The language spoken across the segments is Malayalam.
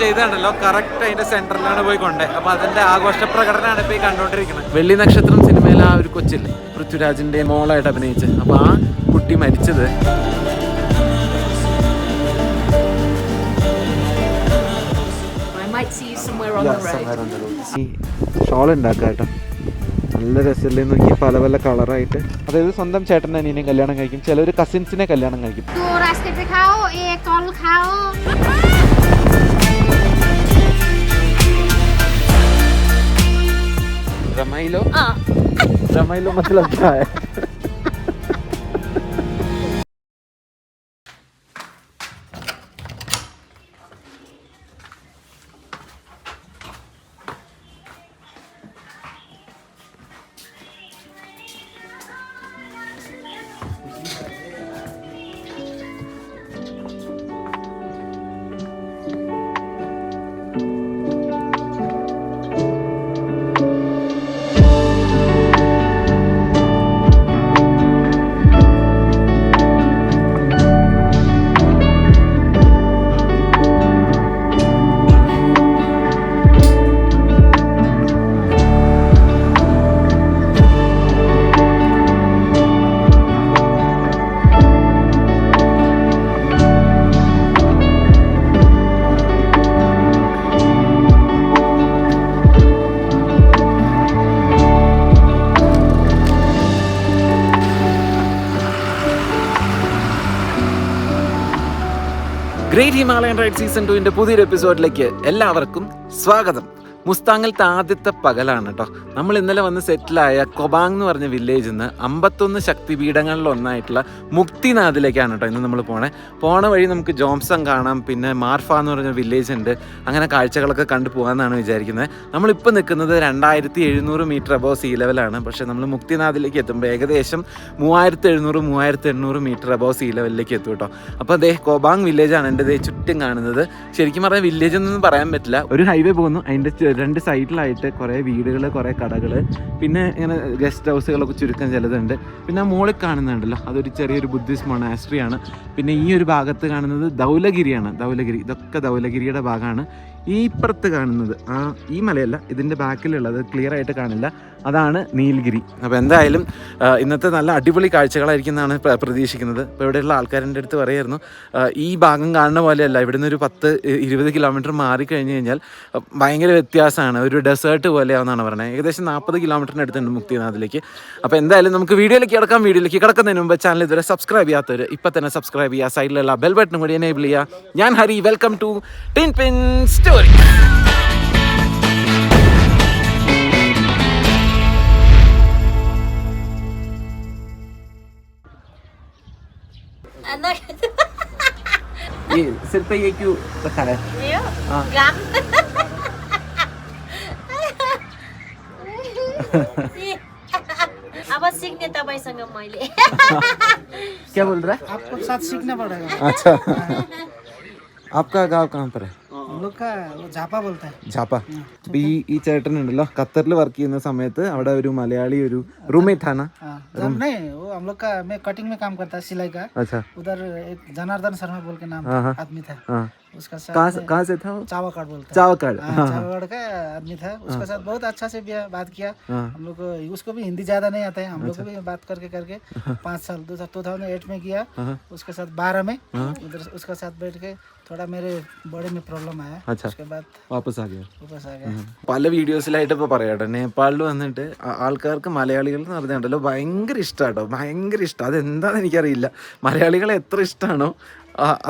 ചെയ്താണല്ലോ കറക്റ്റ് അതിന്റെ സെന്ററിലാണ് പോയി കൊണ്ടേ. അപ്പൊ അതിന്റെ ആഘോഷ പ്രകടനമാണ് ഇപ്പൊ ഈ കണ്ടോണ്ടിരിക്കുന്നത്. വെള്ളി നക്ഷത്രം സിനിമയിലെ ആ ഒരു കൊച്ചില്ലേ പൃഥ്വിരാജിന്റെ മോളായിട്ട് അഭിനയിച്ച്, അപ്പൊ ആ കുട്ടി മരിച്ചത് ഈ ഷോൾ ഉണ്ടാക്കുക കേട്ടോ. നല്ല രസമല്ലേ നോക്കി, പല പല കളറായിട്ട്. അതായത് സ്വന്തം ചേട്ടൻ അനിയനെ കല്യാണം കഴിക്കും, ചിലർ കസിൻസിനെ കല്യാണം കഴിക്കും. रमाइलो रमाइलो मतलब क्या है? ഗ്രേറ്റ് ഹിമാലയൻ റൈഡ് സീസൺ 2 പുതിയൊരു എപ്പിസോഡിലേക്ക് എല്ലാവർക്കും സ്വാഗതം. മുസ്താങ്ങിലത്തെ ആദ്യത്തെ പകലാണ് കേട്ടോ. നമ്മൾ ഇന്നലെ വന്ന് സെറ്റിലായ കൊബാങ് എന്ന് പറഞ്ഞ വില്ലേജിൽ നിന്ന് 51 ശക്തിപീഠങ്ങളിലൊന്നായിട്ടുള്ള മുക്തിനാഥിലേക്കാണ് കേട്ടോ ഇന്ന് നമ്മൾ പോണ വഴി നമുക്ക് ജോംസം കാണാം, പിന്നെ മാർഫ എന്ന് പറഞ്ഞ വില്ലേജ് ഉണ്ട്. അങ്ങനെ കാഴ്ചകളൊക്കെ കണ്ടു പോകാമെന്നാണ് വിചാരിക്കുന്നത്. നമ്മളിപ്പോൾ നിൽക്കുന്നത് 2700 മീറ്റർ അബോവ് സീ ലെവലാണ്. പക്ഷേ നമ്മൾ മുക്തിനാഥിലേക്ക് എത്തുമ്പോൾ ഏകദേശം 3700-3800 മീറ്റർ അബോവ് സീ ലെവലിലേക്ക് എത്തും കേട്ടോ. അപ്പോൾ അതേ കൊബാങ് വില്ലേജാണ് എൻ്റെ ചുറ്റും കാണുന്നത്. ശരിക്കും പറഞ്ഞാൽ വില്ലേജ് എന്നൊന്നും പറയാൻ പറ്റില്ല. ഒരു ഹൈവേ പോകുന്നു, അതിൻ്റെ 2 സൈഡിലായിട്ട് കുറേ വീടുകൾ, കുറേ കടകൾ, പിന്നെ ഇങ്ങനെ ഗസ്റ്റ് ഹൗസുകളൊക്കെ ചുരുക്കം ചിലതുണ്ട്. പിന്നെ ആ മുകളിൽ കാണുന്നുണ്ടല്ലോ അതൊരു ചെറിയൊരു ബുദ്ധിസ്റ്റ് മൊണാസ്ട്രിയാണ്. പിന്നെ ഈ ഒരു ഭാഗത്ത് കാണുന്നത് ധൗലഗിരിയാണ്. ഇതൊക്കെ ധൗലഗിരിയുടെ ഭാഗമാണ്. ഈ ഇപ്പുറത്ത് കാണുന്നത് ഈ മലയല്ല, ഇതിൻ്റെ ബാക്കിലുള്ളത് ക്ലിയർ ആയിട്ട് കാണില്ല, അതാണ് നീൽഗിരി. അപ്പോൾ എന്തായാലും ഇന്നത്തെ നല്ല അടിപൊളി കാഴ്ചകളായിരിക്കും എന്നാണ് പ്രതീക്ഷിക്കുന്നത്. ഇപ്പോൾ ഇവിടെയുള്ള ആൾക്കാരുടെ അടുത്ത് പറയായിരുന്നു ഈ ഭാഗം കാണുന്ന പോലെയല്ല, ഇവിടുന്ന് ഒരു 10-20 കിലോമീറ്റർ മാറിക്കഴിഞ്ഞ് കഴിഞ്ഞാൽ ഭയങ്കര വ്യത്യാസമാണ്, ഒരു ഡെസേർട്ട് പോലെയാണെന്നാണ് പറയുന്നത്. ഏകദേശം 40 കിലോമീറ്ററിന് അടുത്തുണ്ട് മുക്തിനാഥിലേക്ക്. അപ്പോൾ എന്തായാലും നമുക്ക് വീഡിയോയിലേക്ക് കിടക്കാം. വീഡിയോയിലേക്ക് കിടക്കുന്നതിന് മുമ്പ് ചാനൽ ഇതുവരെ സബ്സ്ക്രൈബ് ചെയ്യാത്തവർ ഇപ്പം തന്നെ സബ്സ്ക്രൈബ് ചെയ്യുക, സൈഡിലുള്ള ബെൽ ബട്ടൺ കൂടി എനേബിൾ ചെയ്യുക. ഞാൻ Hari, welcome to tin pin story. ये सिर पे ये क्यों रखा है? अब सीखने तपाईसँग मैले क्या बोल रहा है? आपको साथ सीखना पड़ेगा. अच्छा. आपका गाँव कहाँ पर है? हम लोग का वो झापा बोलता है. झापा. ഈ ചേട്ടനുണ്ടല്ലോ ഖത്തറിൽ വർക്ക് ചെയ്യുന്ന സമയത്ത് അവിടെ ഒരു മലയാളി ഒരു റൂംമേറ്റ് ആണ്. नहीं वो हम लोग का मैं कटिंग में काम करता है, सिलाई का. अच्छा. उधर एक जनार्दन शर्मा बोल के नाम आदमी था. उसका कहाँ से था वो? चावाकाड़ बोलता है. चावाकाड़. चावाकाड़ का आदमी था. उसके साथ बहुत अच्छा से बात किया. हम लोग उसको भी हिंदी ज्यादा नहीं आता है, हम लोग को भी बात करके 5 साल 2008 में किया. उसके साथ 12 में उधर उसके साथ बैठ के थोड़ा मेरे बॉडी में प्रॉब्लम आया. उसके बाद वापस आ गया. പല വീഡിയോസിലായിട്ട് ഇപ്പോൾ പറയാട്ടോ, നേപ്പാളിൽ വന്നിട്ട് ആൾക്കാർക്ക് മലയാളികൾ എന്ന് പറഞ്ഞിട്ടുണ്ടല്ലോ ഭയങ്കര ഇഷ്ടമാട്ടോ, ഭയങ്കര ഇഷ്ടം. അതെന്താണെന്ന് എനിക്കറിയില്ല. മലയാളികളെ എത്ര ഇഷ്ടമാണോ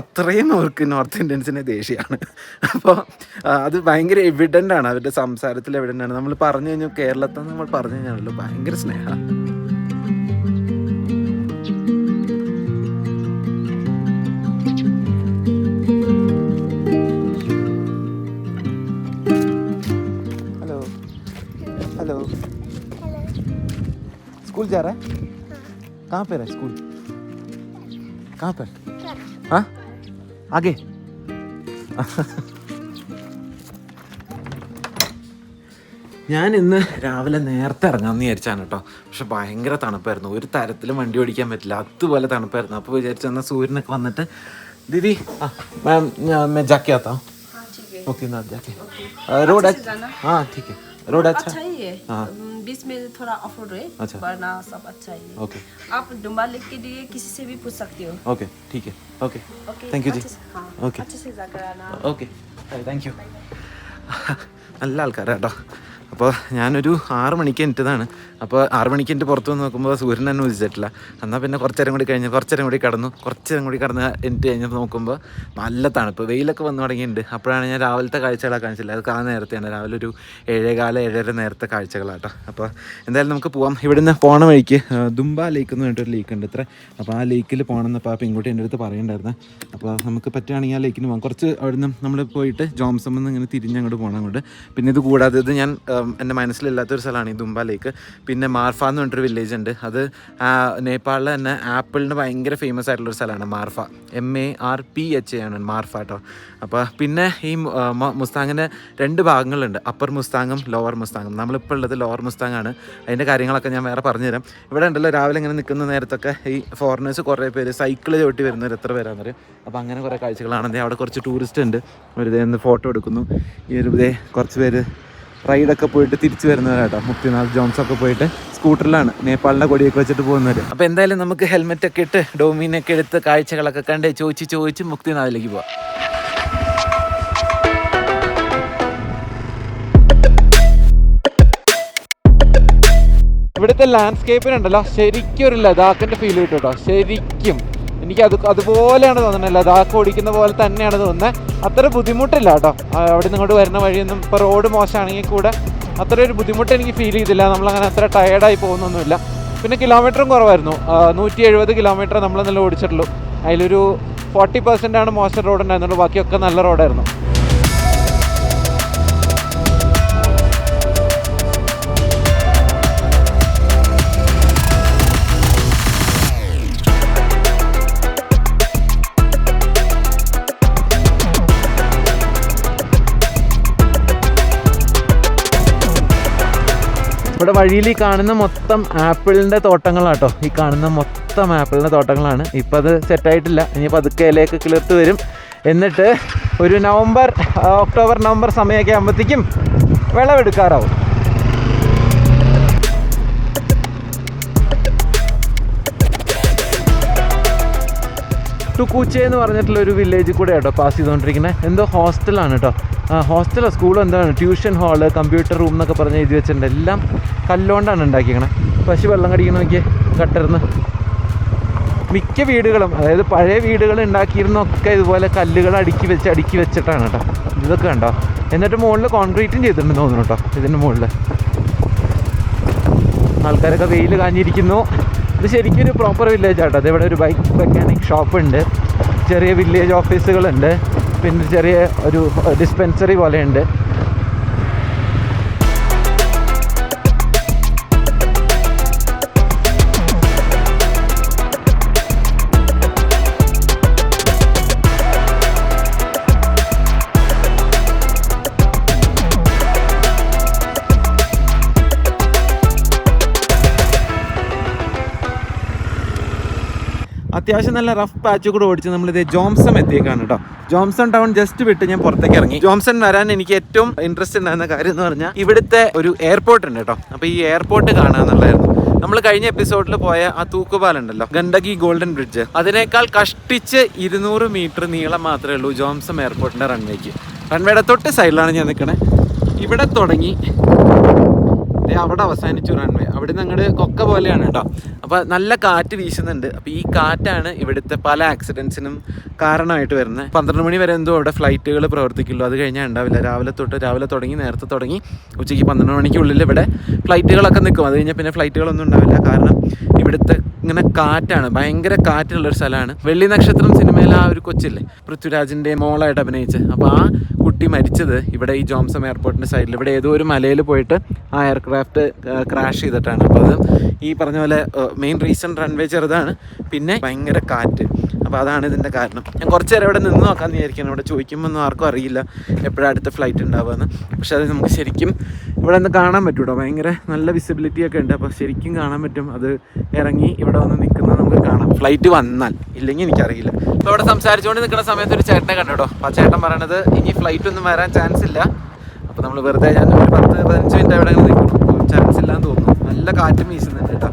അത്രയും അവർക്ക് നോർത്ത് ഇന്ത്യൻസിനെ ദേഷ്യമാണ്. അപ്പോൾ അത് ഭയങ്കര എവിഡൻ്റ് ആണ്, അവരുടെ സംസാരത്തിൽ എവിഡൻ്റ് ആണ്. നമ്മൾ പറഞ്ഞു കഴിഞ്ഞാൽ കേരളത്തിൽ നമ്മൾ പറഞ്ഞു കഴിഞ്ഞാണല്ലോ ഭയങ്കര സ്നേഹമാണ്. हेलो स्कूल जा रहा है? कहाँ पे रहा है स्कूल? कहाँ पर? हाँ आगे. ഞാൻ ഇന്ന് രാവിലെ നേരത്തെ ഇറങ്ങാമെന്ന് വിചാരിച്ചാണ് കേട്ടോ. പക്ഷെ ഭയങ്കര തണുപ്പായിരുന്നു, ഒരു തരത്തിലും വണ്ടി ഓടിക്കാൻ പറ്റില്ല, അതുപോലെ തണുപ്പായിരുന്നു. അപ്പോൾ വിചാരിച്ചു എന്നാൽ സൂര്യനൊക്കെ വന്നിട്ട് ദീദി മാം मैं जाके आता हूँ. मुक्तिनाथ जाके रोड हाँ ठीक है रोड अच्छा ही है। हाँ बीच में थोड़ा ऑफ रोड है, अच्छा वरना सब अच्छा ही है। ओके आप डुम्बा लेक के लिए किसी से भी पूछ सकते हो। ओके ठीक है ओके ओके, Thank you जी. अच्छे से- हाँ, Okay. अच्छे से जाकर आना। ഓക്കെ താങ്ക് യു നല്ല ആൾക്കാരാട്ടോ. അപ്പോൾ ഞാനൊരു 6 മണിക്ക് എനിറ്റതാണ്. അപ്പോൾ 6 മണിക്ക് എനിക്ക് പുറത്ത് വന്ന് നോക്കുമ്പോൾ സൂര്യൻ തന്നെ ഉദിച്ചിട്ടില്ല. എന്നാൽ പിന്നെ കുറച്ചേരം കൂടി കടന്ന് എനിക്ക് കഴിഞ്ഞപ്പോൾ നോക്കുമ്പോൾ നല്ല തണുപ്പ്, വെയിലൊക്കെ വന്നു തുടങ്ങിയിട്ടുണ്ട്. അപ്പോഴാണ് ഞാൻ രാവിലത്തെ കാഴ്ചകളൊക്കെ കാണിച്ചില്ല. അത് കാണാൻ നേരത്തെയാണ്, രാവിലെ ഒരു 7:15 നേരത്തെ കാഴ്ചകളാട്ടോ. അപ്പോൾ എന്തായാലും നമുക്ക് പോവാം. ഇവിടുന്ന് പോണ വഴിക്ക് ദുംബ ലേക്ക് എന്ന് പറഞ്ഞിട്ടൊരു ലേക്ക് ഉണ്ട് ഇത്ര. അപ്പോൾ ആ ലേക്കിൽ പോകണമെന്നപ്പോൾ ആ പെൺകുട്ടി എൻ്റെ അടുത്ത് പറയുന്നുണ്ടായിരുന്നു. അപ്പോൾ നമുക്ക് പറ്റുകയാണെങ്കിൽ ആ ലേക്കിന് പോകാം. കുറച്ച് അവിടുന്ന് നമ്മൾ പോയിട്ട് ജോംസമ്മിൽ നിന്ന് ഇങ്ങനെ തിരിഞ്ഞ് അങ്ങോട്ട് പോകണം അങ്ങോട്ട്. പിന്നെ ഇത് കൂടാതെ ഇത് ഞാൻ എൻ്റെ മനസ്സിലില്ലാത്തൊരു സ്ഥലമാണ് ഈ ദുംബ ലേക്ക്. പിന്നെ മാർഫ എന്ന് പറഞ്ഞിട്ടൊരു വില്ലേജ് ഉണ്ട്. അത് നേപ്പാളിൽ തന്നെ ആപ്പിളിന് ഭയങ്കര ഫേമസ് ആയിട്ടുള്ളൊരു സ്ഥലമാണ് മാർഫ. MARPHA ആണ് മാർഫ കേട്ടോ. അപ്പോൾ പിന്നെ ഈ മുസ്താങ്ങിൻ്റെ 2 ഭാഗങ്ങളുണ്ട്, അപ്പർ മുസ്താങ്ങും ലോവർ മുസ്താങ്ങും. നമ്മളിപ്പോൾ ഉള്ളത് ലോവർ മുസ്താങ്ങാണ്. അതിൻ്റെ കാര്യങ്ങളൊക്കെ ഞാൻ വേറെ പറഞ്ഞുതരാം. ഇവിടെ ഉണ്ടല്ലോ രാവിലെ ഇങ്ങനെ നിൽക്കുന്ന നേരത്തൊക്കെ ഈ ഫോറിനേഴ്സ് കുറേ പേര് സൈക്കിൾ ചവിട്ടി വരുന്നവർ എത്ര പേരാണെന്ന് പറയും. അപ്പോൾ അങ്ങനെ കുറേ കാഴ്ചകളാണ്. അവിടെ കുറച്ച് ടൂറിസ്റ്റ് ഉണ്ട്, വെറുതെ ഒന്ന് ഫോട്ടോ എടുക്കുന്നു. ഈ ഒരു കുറച്ച് പേര് റൈഡൊക്കെ പോയിട്ട് തിരിച്ചു വരുന്നവരാട്ടോ. മുക്തിനാഥ് ജോംസൊക്കെ പോയിട്ട് സ്കൂട്ടറിലാണ് നേപ്പാളിൻ്റെ കൊടിയൊക്കെ വെച്ചിട്ട് പോകുന്നവർ. അപ്പോൾ എന്തായാലും നമുക്ക് ഹെൽമെറ്റൊക്കെ ഇട്ട് ഡോമിനൊക്കെ എടുത്ത് കാഴ്ചകളൊക്കെ കണ്ട് ചോദിച്ച് മുക്തിനാഥിലേക്ക് പോവാം. ഇവിടുത്തെ ലാൻഡ്സ്കേപ്പിനുണ്ടല്ലോ ശരിക്കും ഒരു ലഡാക്കിൻ്റെ ഫീൽ കിട്ടും കേട്ടോ. ശരിക്കും എനിക്ക് അതുപോലെയാണ് തോന്നുന്നത്, ലഡാക്ക് ഓടിക്കുന്ന പോലെ തന്നെയാണ് തോന്നുന്നത്. അത്ര ബുദ്ധിമുട്ടില്ല കേട്ടോ. അവിടെ നിന്ന് ഇങ്ങോട്ട് വരുന്ന വഴിയൊന്നും ഇപ്പോൾ റോഡ് മോശമാണെങ്കിൽ കൂടെ അത്ര ഒരു ബുദ്ധിമുട്ട് എനിക്ക് ഫീൽ ചെയ്തില്ല. നമ്മളങ്ങനെ അത്ര ടയേർഡായി പോകുന്നൊന്നുമില്ല. പിന്നെ കിലോമീറ്ററും കുറവായിരുന്നു, 170 കിലോമീറ്റർ നമ്മൾ നല്ല ഓടിച്ചിട്ടുള്ളൂ. അതിലൊരു 40% മോശം റോഡ് ഉണ്ടായിരുന്നുള്ളൂ, ബാക്കിയൊക്കെ നല്ല റോഡായിരുന്നു. ഇവിടെ വഴിയിൽ ഈ കാണുന്ന മൊത്തം ആപ്പിളിൻ്റെ തോട്ടങ്ങളാട്ടോ. ഈ കാണുന്ന മൊത്തം ആപ്പിളിൻ്റെ തോട്ടങ്ങളാണ്. ഇപ്പം അത് സെറ്റായിട്ടില്ല, ഇനിയിപ്പോൾ അതൊക്കെ ഇലയൊക്കെ കിളിർത്ത് വരും. എന്നിട്ട് ഒരു ഒക്ടോബർ നവംബർ സമയമൊക്കെ ആകുമ്പോഴത്തേക്കും വിളവെടുക്കാറാവും. ടുക്കൂച്ചെ എന്ന് പറഞ്ഞിട്ടുള്ളൊരു വില്ലേജിൽ കൂടെ കേട്ടോ പാസ് ചെയ്തുകൊണ്ടിരിക്കുന്നത്. എന്തോ ഹോസ്റ്റലാണ് കേട്ടോ, ഹോസ്റ്റലോ സ്കൂളോ എന്താണ്, ട്യൂഷൻ ഹാള്, കമ്പ്യൂട്ടർ റൂം എന്നൊക്കെ പറഞ്ഞ് എഴുതി വെച്ചിട്ടുണ്ട്. എല്ലാം കല്ലുകൊണ്ടാണ് ഉണ്ടാക്കിക്കണേ. പശു വെള്ളം കടിക്കണം നോക്കിയേ ഗട്ടറിന്ന്. മിക്ക വീടുകളും, അതായത് പഴയ വീടുകൾ ഉണ്ടാക്കിയിരുന്നൊക്കെ ഇതുപോലെ കല്ലുകൾ അടുക്കി വെച്ചിട്ടാണ് കേട്ടോ. ഇതൊക്കെ കണ്ടോ. എന്നിട്ട് മുകളിൽ കോൺക്രീറ്റും ചെയ്തിട്ടുണ്ട് തോന്നുന്നു കേട്ടോ. ഇതിൻ്റെ മുകളിൽ ആൾക്കാരൊക്കെ വെയിൽ കാഞ്ഞിരിക്കുന്നു. ഇത് ശരിക്കും ഒരു പ്രോപ്പർ വില്ലേജ് ആട്ടോ. അതിവിടെ ഒരു ബൈക്ക് മെക്കാനിക് ഷോപ്പ് ഉണ്ട്, ചെറിയ വില്ലേജ് ഓഫീസുകളുണ്ട്, പിന്നെ ചെറിയ ഒരു ഡിസ്പെൻസറി പോലെയുണ്ട്. അത്യാവശ്യം നല്ല റഫ് പാച്ച് കൂടെ ഓടിച്ച് നമ്മളിത് ജോംസം എത്തിയേക്കാണ് കേട്ടോ. ജോംസൺ ടൗൺ ജസ്റ്റ് വിട്ട് ഞാൻ പുറത്തേക്ക് ഇറങ്ങി. ജോംസൺ വരാൻ എനിക്ക് ഏറ്റവും ഇൻട്രസ്റ്റ് ഉണ്ടായിരുന്ന കാര്യം എന്ന് പറഞ്ഞാൽ ഇവിടുത്തെ ഒരു എയർപോർട്ട് ഉണ്ട് കേട്ടോ. അപ്പോൾ ഈ എയർപോർട്ട് കാണാന്നുള്ളായിരുന്നു. നമ്മൾ കഴിഞ്ഞ എപ്പിസോഡിൽ പോയ ആ തൂക്കുപാലുണ്ടല്ലോ, ഗണ്ഡകി ഗോൾഡൻ ബ്രിഡ്ജ്, അതിനേക്കാൾ കഷ്ടിച്ച് 200 മീറ്റർ നീളം മാത്രമേ ഉള്ളൂ ജോംസം എയർപോർട്ടിൻ്റെ റൺവേക്ക്. റൺവേയുടെ തൊട്ട് സൈഡിലാണ് ഞാൻ നിൽക്കണേ. ഇവിടെ തുടങ്ങി അവിടെ അവസാനിച്ചു റൺവേ. അവിടെ നിന്ന് അങ്ങോട്ട് കൊക്ക പോലെയാണ് കേട്ടോ. അപ്പോൾ നല്ല കാറ്റ് വീശുന്നുണ്ട്. അപ്പോൾ ഈ കാറ്റാണ് ഇവിടുത്തെ പല ആക്സിഡൻസിനും കാരണമായിട്ട് വരുന്നത്. 12 മണി വരെ എന്തോ അവിടെ ഫ്ലൈറ്റുകൾ പ്രവർത്തിക്കുള്ളൂ, അത് കഴിഞ്ഞാൽ ഉണ്ടാവില്ല. രാവിലെ തുടങ്ങി നേരത്തെ തുടങ്ങി ഉച്ചയ്ക്ക് 12 മണിക്കുള്ളിൽ ഇവിടെ ഫ്ലൈറ്റുകളൊക്കെ നിൽക്കും. അത് കഴിഞ്ഞാൽ പിന്നെ ഫ്ലൈറ്റുകളൊന്നും ഉണ്ടാവില്ല. കാരണം ഇവിടുത്തെ ഇങ്ങനെ കാറ്റാണ്, ഭയങ്കര കാറ്റുള്ളൊരു സ്ഥലമാണ്. വെള്ളി നക്ഷത്രം സിനിമയിൽ ആ ഒരു കൊച്ചില്ലേ, പൃഥ്വിരാജിൻ്റെ മോളായിട്ട് അഭിനയിച്ച്, അപ്പോൾ ആ കുട്ടി മരിച്ചത് ഇവിടെ ഈ ജോംസം എയർപോർട്ടിൻ്റെ സൈഡിൽ ഇവിടെ ഏതോ ഒരു മലയിൽ പോയിട്ട് ആ എയർക്രാഫ്റ്റ് ക്രാഷ് ചെയ്തിട്ടാണ്. അപ്പോൾ അത് ഈ പറഞ്ഞ പോലെ മെയിൻ റീസൺ റൺവേ ചെറുതാണ്, പിന്നെ ഭയങ്കര കാറ്റ്. അപ്പോൾ അതാണ് ഇതിൻ്റെ കാരണം. ഞാൻ കുറച്ച് നേരം ഇവിടെ നിന്ന് നോക്കാമെന്ന് വിചാരിക്കണം. ഇവിടെ ചോദിക്കുമ്പോൾ ആർക്കും അറിയില്ല എപ്പോഴാണ് അടുത്ത ഫ്ലൈറ്റ് ഉണ്ടാവുകയെന്ന്. പക്ഷേ അത് നമുക്ക് ശരിക്കും ഇവിടെ നിന്ന് കാണാൻ പറ്റും കേട്ടോ. ഭയങ്കര നല്ല വിസിബിലിറ്റി ഒക്കെ ഉണ്ട്. അപ്പോൾ ശരിക്കും കാണാൻ പറ്റും. അത് ഇറങ്ങി ഇവിടെ വന്ന് നിൽക്കുന്നത് നമുക്ക് കാണാം, ഫ്ലൈറ്റ് വന്നാൽ. ഇല്ലെങ്കിൽ എനിക്കറിയില്ല. അപ്പോൾ ഇവിടെ സംസാരിച്ചുകൊണ്ട് നിൽക്കുന്ന സമയത്ത് ഒരു ചേട്ടനെ കണ്ടു കേട്ടോ. അപ്പോൾ ആ ചേട്ടൻ പറയണത് ഇനി ഫ്ലൈറ്റ് ഒന്നും വരാൻ ചാൻസ് ഇല്ല. അപ്പോൾ നമ്മൾ വെറുതെ ഞാൻ ഒരു 10-15 മിനിറ്റ് അവിടെ നിൽക്കുന്നു. ചാൻസ് ഇല്ലാന്ന് തോന്നുന്നു. നല്ല കാറ്റും വീശുന്നുണ്ട് കേട്ടോ.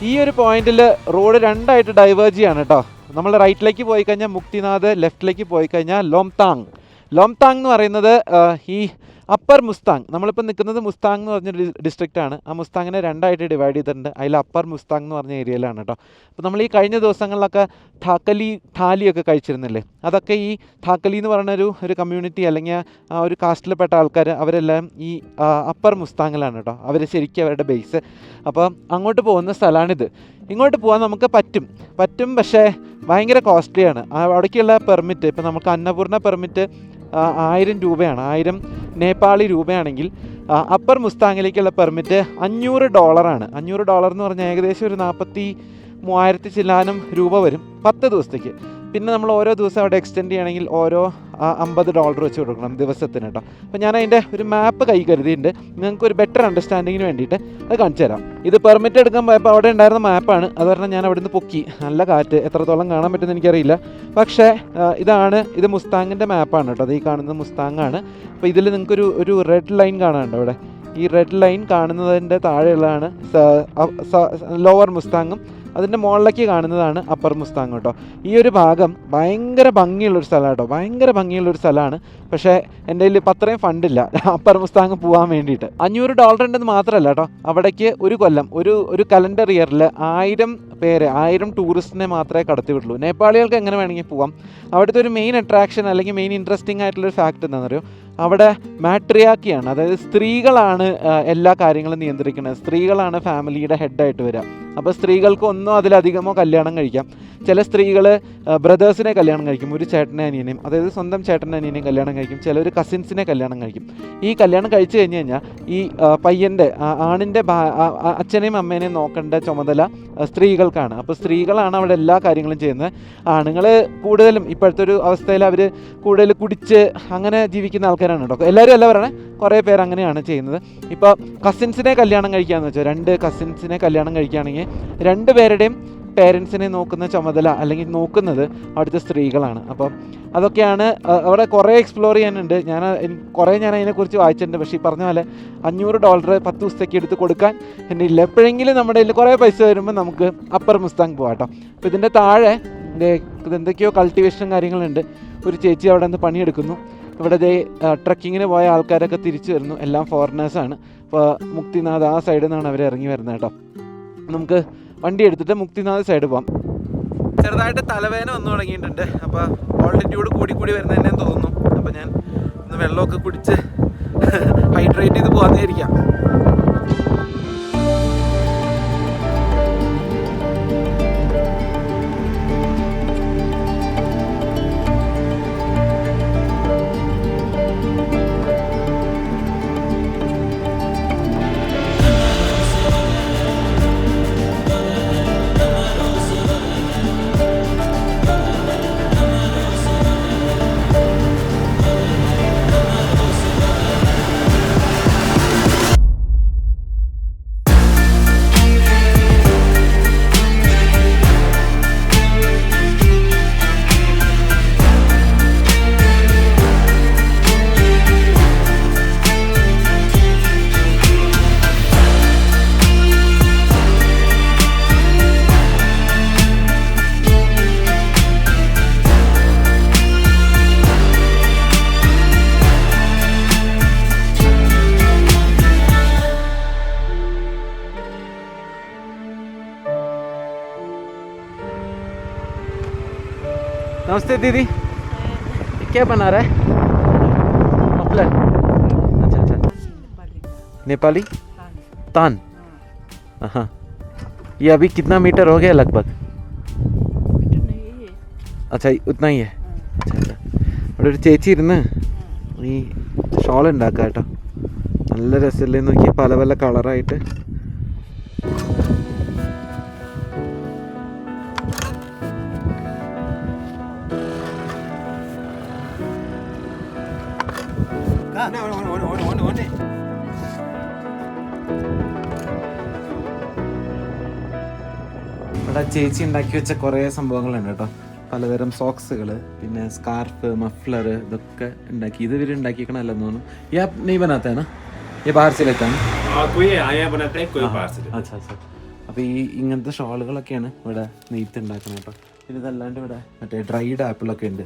ഈ ഒരു പോയിന്റിൽ റോഡ് രണ്ടായിട്ട് ഡൈവേർജ് ചെയ്യാണ് കേട്ടോ. നമ്മൾ റൈറ്റിലേക്ക് പോയി കഴിഞ്ഞാൽ മുക്തിനാഥ്, ലെഫ്റ്റിലേക്ക് പോയി കഴിഞ്ഞാൽ ലോംതാങ്. ലോംതാങ് എന്ന് പറയുന്നത് ഈ അപ്പർ മുസ്താങ്, നമ്മളിപ്പോൾ നിൽക്കുന്നത് മുസ്താങ് എന്ന് പറഞ്ഞൊരു ഡിസ്ട്രിക്റ്റാണ്. ആ മുസ്താങ്ങിനെ രണ്ടായിട്ട് ഡിവൈഡ് ചെയ്തിട്ടുണ്ട്. അതിൽ അപ്പർ മുസ്താങ് എന്ന് പറഞ്ഞ ഏരിയയിലാണ് കേട്ടോ. അപ്പോൾ നമ്മൾ ഈ കഴിഞ്ഞ ദിവസങ്ങളിലൊക്കെ ഥാലിയൊക്കെ കഴിച്ചിരുന്നില്ലേ, അതൊക്കെ ഈ ഥാക്കലി എന്ന് പറയുന്ന ഒരു കമ്മ്യൂണിറ്റി അല്ലെങ്കിൽ ആ ഒരു കാസ്റ്റിൽപ്പെട്ട ആൾക്കാർ അവരെല്ലാം ഈ അപ്പർ മുസ്താങ്ങിലാണ് കേട്ടോ. അവർ ശരിക്കും അവരുടെ ബേസ്. അപ്പോൾ അങ്ങോട്ട് പോകുന്ന സ്ഥലമാണിത്. ഇങ്ങോട്ട് പോകാൻ നമുക്ക് പറ്റും പക്ഷേ ഭയങ്കര കോസ്റ്റ്ലിയാണ്. അവിടേക്കുള്ള പെർമിറ്റ്, ഇപ്പോൾ നമുക്ക് അന്നപൂർണ്ണ പെർമിറ്റ് 1000 രൂപയാണ്. 1000 നേപ്പാളി രൂപയാണെങ്കിൽ അപ്പർ മുസ്താങ്ങിലേക്കുള്ള പെർമിറ്റ് $500 $500 എന്ന് പറഞ്ഞാൽ ഏകദേശം ഒരു 43,000 ചില്ലാനം രൂപ വരും 10 ദിവസത്തേക്ക്. പിന്നെ നമ്മൾ ഓരോ ദിവസം അവിടെ എക്സ്റ്റെൻഡ് ചെയ്യണമെങ്കിൽ ഓരോ $50 വെച്ച് കൊടുക്കണം ദിവസത്തിന് കേട്ടോ. അപ്പോൾ ഞാൻ അതിൻ്റെ ഒരു മാപ്പ് കൈ കരുതിയിട്ടുണ്ട്, നിങ്ങൾക്ക് ഒരു ബെറ്റർ അണ്ടർസ്റ്റാൻഡിങ്ങിന് വേണ്ടിയിട്ട് അത് കാണിച്ചു തരാം. ഇത് പെർമിറ്റ് എടുക്കാൻ പോയപ്പോൾ അവിടെ ഉണ്ടായിരുന്ന മാപ്പാണ്. അത് പറഞ്ഞാൽ ഞാൻ അവിടെ നിന്ന് പൊക്കി. നല്ല കാറ്റ്, എത്രത്തോളം കാണാൻ പറ്റുമെന്ന് എനിക്കറിയില്ല. പക്ഷേ ഇത് മുസ്താങ്ങിൻ്റെ മാപ്പാണ് കേട്ടോ. അത് ഈ കാണുന്നത് മുസ്താങ്ങാണ്. അപ്പോൾ ഇതിൽ നിങ്ങൾക്കൊരു റെഡ് ലൈൻ കാണാനുണ്ടോ അവിടെ? ഈ റെഡ് ലൈൻ കാണുന്നതിൻ്റെ താഴെയുള്ളതാണ് ലോവർ മുസ്താങ്ങും, അതിൻ്റെ മുകളിലേക്ക് കാണുന്നതാണ് അപ്പർ മുസ്താങ് കേട്ടോ. ഈ ഒരു ഭാഗം ഭയങ്കര ഭംഗിയുള്ളൊരു സ്ഥലമാണ് കേട്ടോ. ഭയങ്കര ഭംഗിയുള്ളൊരു സ്ഥലമാണ്. പക്ഷേ എൻ്റെ കയ്യിൽ ഇപ്പം അത്രയും ഫണ്ടില്ല അപ്പർ മുസ്താങ് പോകാൻ വേണ്ടിയിട്ട്. $500 ഉണ്ടെന്ന് മാത്രമല്ല കേട്ടോ, അവിടേക്ക് ഒരു കൊല്ലം ഒരു കലണ്ടർ ഇയറിൽ 1000 ടൂറിസ്റ്റിനെ മാത്രമേ കടത്തി വിടുള്ളൂ. നേപ്പാളികൾക്ക് എങ്ങനെ വേണമെങ്കിൽ പോവാം. അവിടുത്തെ ഒരു മെയിൻ അട്രാക്ഷൻ അല്ലെങ്കിൽ മെയിൻ ഇൻട്രസ്റ്റിംഗ് ആയിട്ടുള്ളൊരു ഫാക്റ്റ് എന്താണെന്ന് അറിയോ, അവിടെ മാട്രിയാക്കിയാണ്, അതായത് സ്ത്രീകളാണ് എല്ലാ കാര്യങ്ങളും നിയന്ത്രിക്കുന്നത്. സ്ത്രീകളാണ് ഫാമിലിയുടെ ഹെഡായിട്ട് വരിക. അപ്പോൾ സ്ത്രീകൾക്ക് ഒന്നോ അതിലധികമോ കല്യാണം കഴിക്കാം. ചില സ്ത്രീകൾ ബ്രദേഴ്സിനെ കല്യാണം കഴിക്കും, ഒരു ചേട്ടനെ അനിയനെയും, അതായത് സ്വന്തം ചേട്ടനെ അനിയനെയും കല്യാണം കഴിക്കും. ചിലർ കസിൻസിനെ കല്യാണം കഴിക്കും. ഈ കല്യാണം കഴിച്ചു കഴിഞ്ഞ് കഴിഞ്ഞാൽ ഈ പയ്യൻ്റെ ആണിൻ്റെ അച്ഛനെയും അമ്മേനെയും നോക്കേണ്ട ചുമതല സ്ത്രീകൾക്കാണ്. അപ്പോൾ സ്ത്രീകളാണ് അവിടെ എല്ലാ കാര്യങ്ങളും ചെയ്യുന്നത്. ആണുങ്ങൾ കൂടുതലും ഇപ്പോഴത്തെ ഒരു അവസ്ഥയിൽ അവർ കൂടുതൽ കുടിച്ച് അങ്ങനെ ജീവിക്കുന്ന ആൾക്കാരാണ് കേട്ടോ. എല്ലാവരും അല്ല പറയണേ, കുറേ പേര് അങ്ങനെയാണ് ചെയ്യുന്നത്. ഇപ്പോൾ കസിൻസിനെ കല്യാണം കഴിക്കുകയെന്ന് വെച്ചാൽ 2 കസിൻസിനെ കല്യാണം കഴിക്കുകയാണെങ്കിൽ 2 പേരുടെയും പേരൻസിനെ നോക്കുന്ന ചുമതല അല്ലെങ്കിൽ നോക്കുന്നത് അവിടുത്തെ സ്ത്രീകളാണ്. അപ്പം അതൊക്കെയാണ് അവിടെ കുറേ എക്സ്പ്ലോർ ചെയ്യാനുണ്ട്. ഞാൻ അതിനെക്കുറിച്ച് വായിച്ചിട്ടുണ്ട്. പക്ഷേ ഈ പറഞ്ഞ പോലെ $500 10 ദിവസത്തേക്ക് എടുത്ത് കൊടുക്കാൻ എൻ്റെ ഇല്ല. എപ്പോഴെങ്കിലും നമ്മുടെ കയ്യിൽ കുറേ പൈസ വരുമ്പോൾ നമുക്ക് അപ്പർ മുസ്താങ് പോകാം കേട്ടോ. അപ്പോൾ ഇതിൻ്റെ താഴെ എന്തൊക്കെയോ കൾട്ടിവേഷനും കാര്യങ്ങളുണ്ട്. ഒരു ചേച്ചി അവിടെ നിന്ന് പണിയെടുക്കുന്നു. ഇവിടെ ട്രക്കിങ്ങിന് പോയ ആൾക്കാരൊക്കെ തിരിച്ചു വരുന്നു. എല്ലാം ഫോറിനേഴ്സാണ്. അപ്പോൾ മുക്തിനാഥ് ആ സൈഡിൽ നിന്നാണ് അവർ ഇറങ്ങി വരുന്നത് കേട്ടോ. നമുക്ക് വണ്ടി എടുത്തിട്ട് മുക്തിനാഥ് സൈഡ് പോകാം. ചെറുതായിട്ട് തലവേദന വന്നു തുടങ്ങിയിട്ടുണ്ട്. അപ്പോൾ ഓൾട്ടിറ്റ്യൂഡ് കൂടി വരുന്നതന്നെ തോന്നുന്നു. അപ്പോൾ ഞാൻ ഒന്ന് വെള്ളമൊക്കെ കുടിച്ച് ഹൈഡ്രേറ്റ് ചെയ്ത് പോകാമെന്നിരിക്കാം. नमस्ते दीदी, क्या बना रहा है? मफलर। अच्छा अच्छा, नेपाली तान। हाँ, ये अभी कितना मीटर हो गया लगभग? अच्छा उतना ही है. अच्छा अच्छा. ഇവിടെ ഒരു ചേച്ചി ഇരുന്ന് ഈ ഷോൾ ഉണ്ടാക്കുക കേട്ടോ. നല്ല രസമല്ലേ നോക്കിയാൽ, പല പല കളറായിട്ട്. ഇവിടെ ചേച്ചി ഉണ്ടാക്കി വെച്ച കുറേ സംഭവങ്ങളുണ്ട് കേട്ടോ. പലതരം സോക്സുകൾ, പിന്നെ സ്കാർഫ്, മഫ്ലർ, ഇതൊക്കെ ഉണ്ടാക്കി. ഇത് ഇവർ ഉണ്ടാക്കിക്കണല്ലെന്ന് തോന്നുന്നു. യാ നെയ് ബനാത്താ ये बाहर से लेता है ना? कोई आया बनाता है, कोई बाहर से. अच्छा अच्छा. അപ്പോൾ ഈ ഇങ്ങനത്തെ ഷോളുകളൊക്കെയാണ് ഇവിടെ നെയ്ത്ത് ഉണ്ടാക്കുന്നത് കേട്ടോ. പിന്നെ ഇതല്ലാണ്ട് ഇവിടെ മറ്റേ ഡ്രൈഡ് ആപ്പിളൊക്കെ ഉണ്ട്.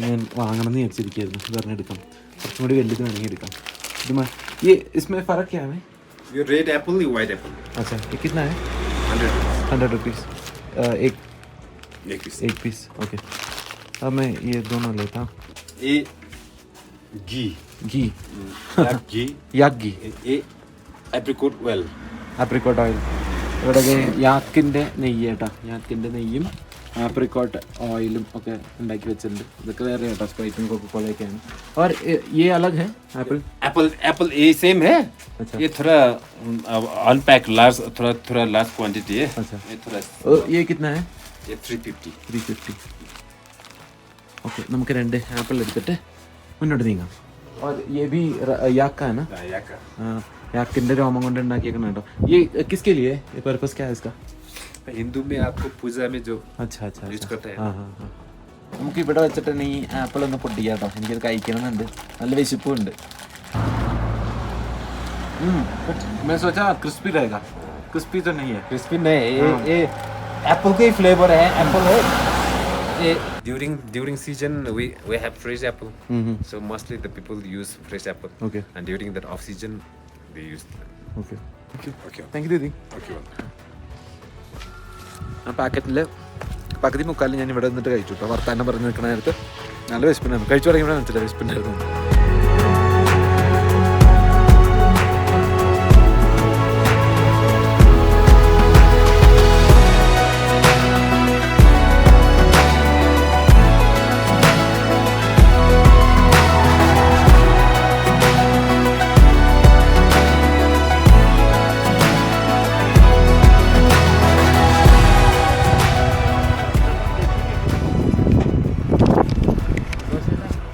ഞാൻ വാങ്ങണം എന്ന് വിചാരിച്ചിരിക്കുകയായിരുന്നു. ഇത് പറഞ്ഞെടുക്കാം, കുറച്ചും കൂടി വലുത് വേണമെങ്കിൽ എടുക്കാം. ये इसमें फ़र्क क्या है? ये रेड एप्पल, ये वाइट एप्पल. अच्छा, ये कितना है? 100 रुपीज़ एक पीस. ओके, अब मैं ये दोनों लेता हूँ. ये घी യാക് ഗീ, ये एप्रिकॉट ऑयल. Apricot oil. ഇവിടെ യാക്കിൻ്റെ നെയ്യ് കേട്ടോ. യാക്കിൻ്റെ നെയ്യും ആപ്രിക്കോട്ട് ഓയിലും ഒക്കെ ഉണ്ടാക്കി വെച്ചിട്ടുണ്ട്. ഇതൊക്കെ വേറെ കേട്ടോ, സ്പ്രൈറ്റും കൊക്കോളയൊക്കെയാണ്. और ये अलग है एप्पल ये सेम है. अच्छा. ये थोड़ा अनपैक लार्ज, थोड़ा लार्ज क्वांटिटी है. अच्छा. ये थोड़ा ये कितना है? ये 350. ഓക്കെ, നമുക്ക് 2 ആപ്പിൾ എടുത്തിട്ട് മുന്നോട്ട് നീങ്ങാം. और ये भी याक का है ना? हाँ, याकिൻ്റെ രോമം കൊണ്ട് ഉണ്ടാക്കിയേക്കണം കേട്ടോ. ये किसके लिए, ये पर्पस क्या है इसका? हिंदू में आपको पूजा में जो अच्छा अच्छा यूज करते हैं. हाँ हाँ हाँ. നമുക്ക് ഇവിടെ വെച്ചിട്ട് തന്നെ ഈ ആപ്പിൾ ഒന്ന് പൊട്ടിക്കാം കേട്ടോ. എനിക്കത് കഴിക്കണമെന്നുണ്ട്, നല്ല വിശപ്പുണ്ട്. मैं सोचा क्रिस्पी रहेगा. क्रिस्पी तो नहीं है. क्रिस्पी नहीं, ये एप्पल का ही फ्लेवर है. एप्पल है. ये during season we have fresh apple. So mostly the people use fresh apple. Okay. And during that off season they use. Okay, Okay. Thank you Didi. Okay. ആ പാക്കറ്റിൽ പകുതി മുക്കാലും ഞാൻ ഇവിടെ നിന്നിട്ട് കഴിച്ചു കേട്ടോ. വർത്താനം പറഞ്ഞ് നിൽക്കുന്ന നേരത്ത് നല്ല വിശപ്പുണ്ടായിരുന്നു. കഴിച്ചു തുടങ്ങിയപ്പോഴാണ് മനസ്സിലായി വിശപ്പുണ്ടായിരുന്നു.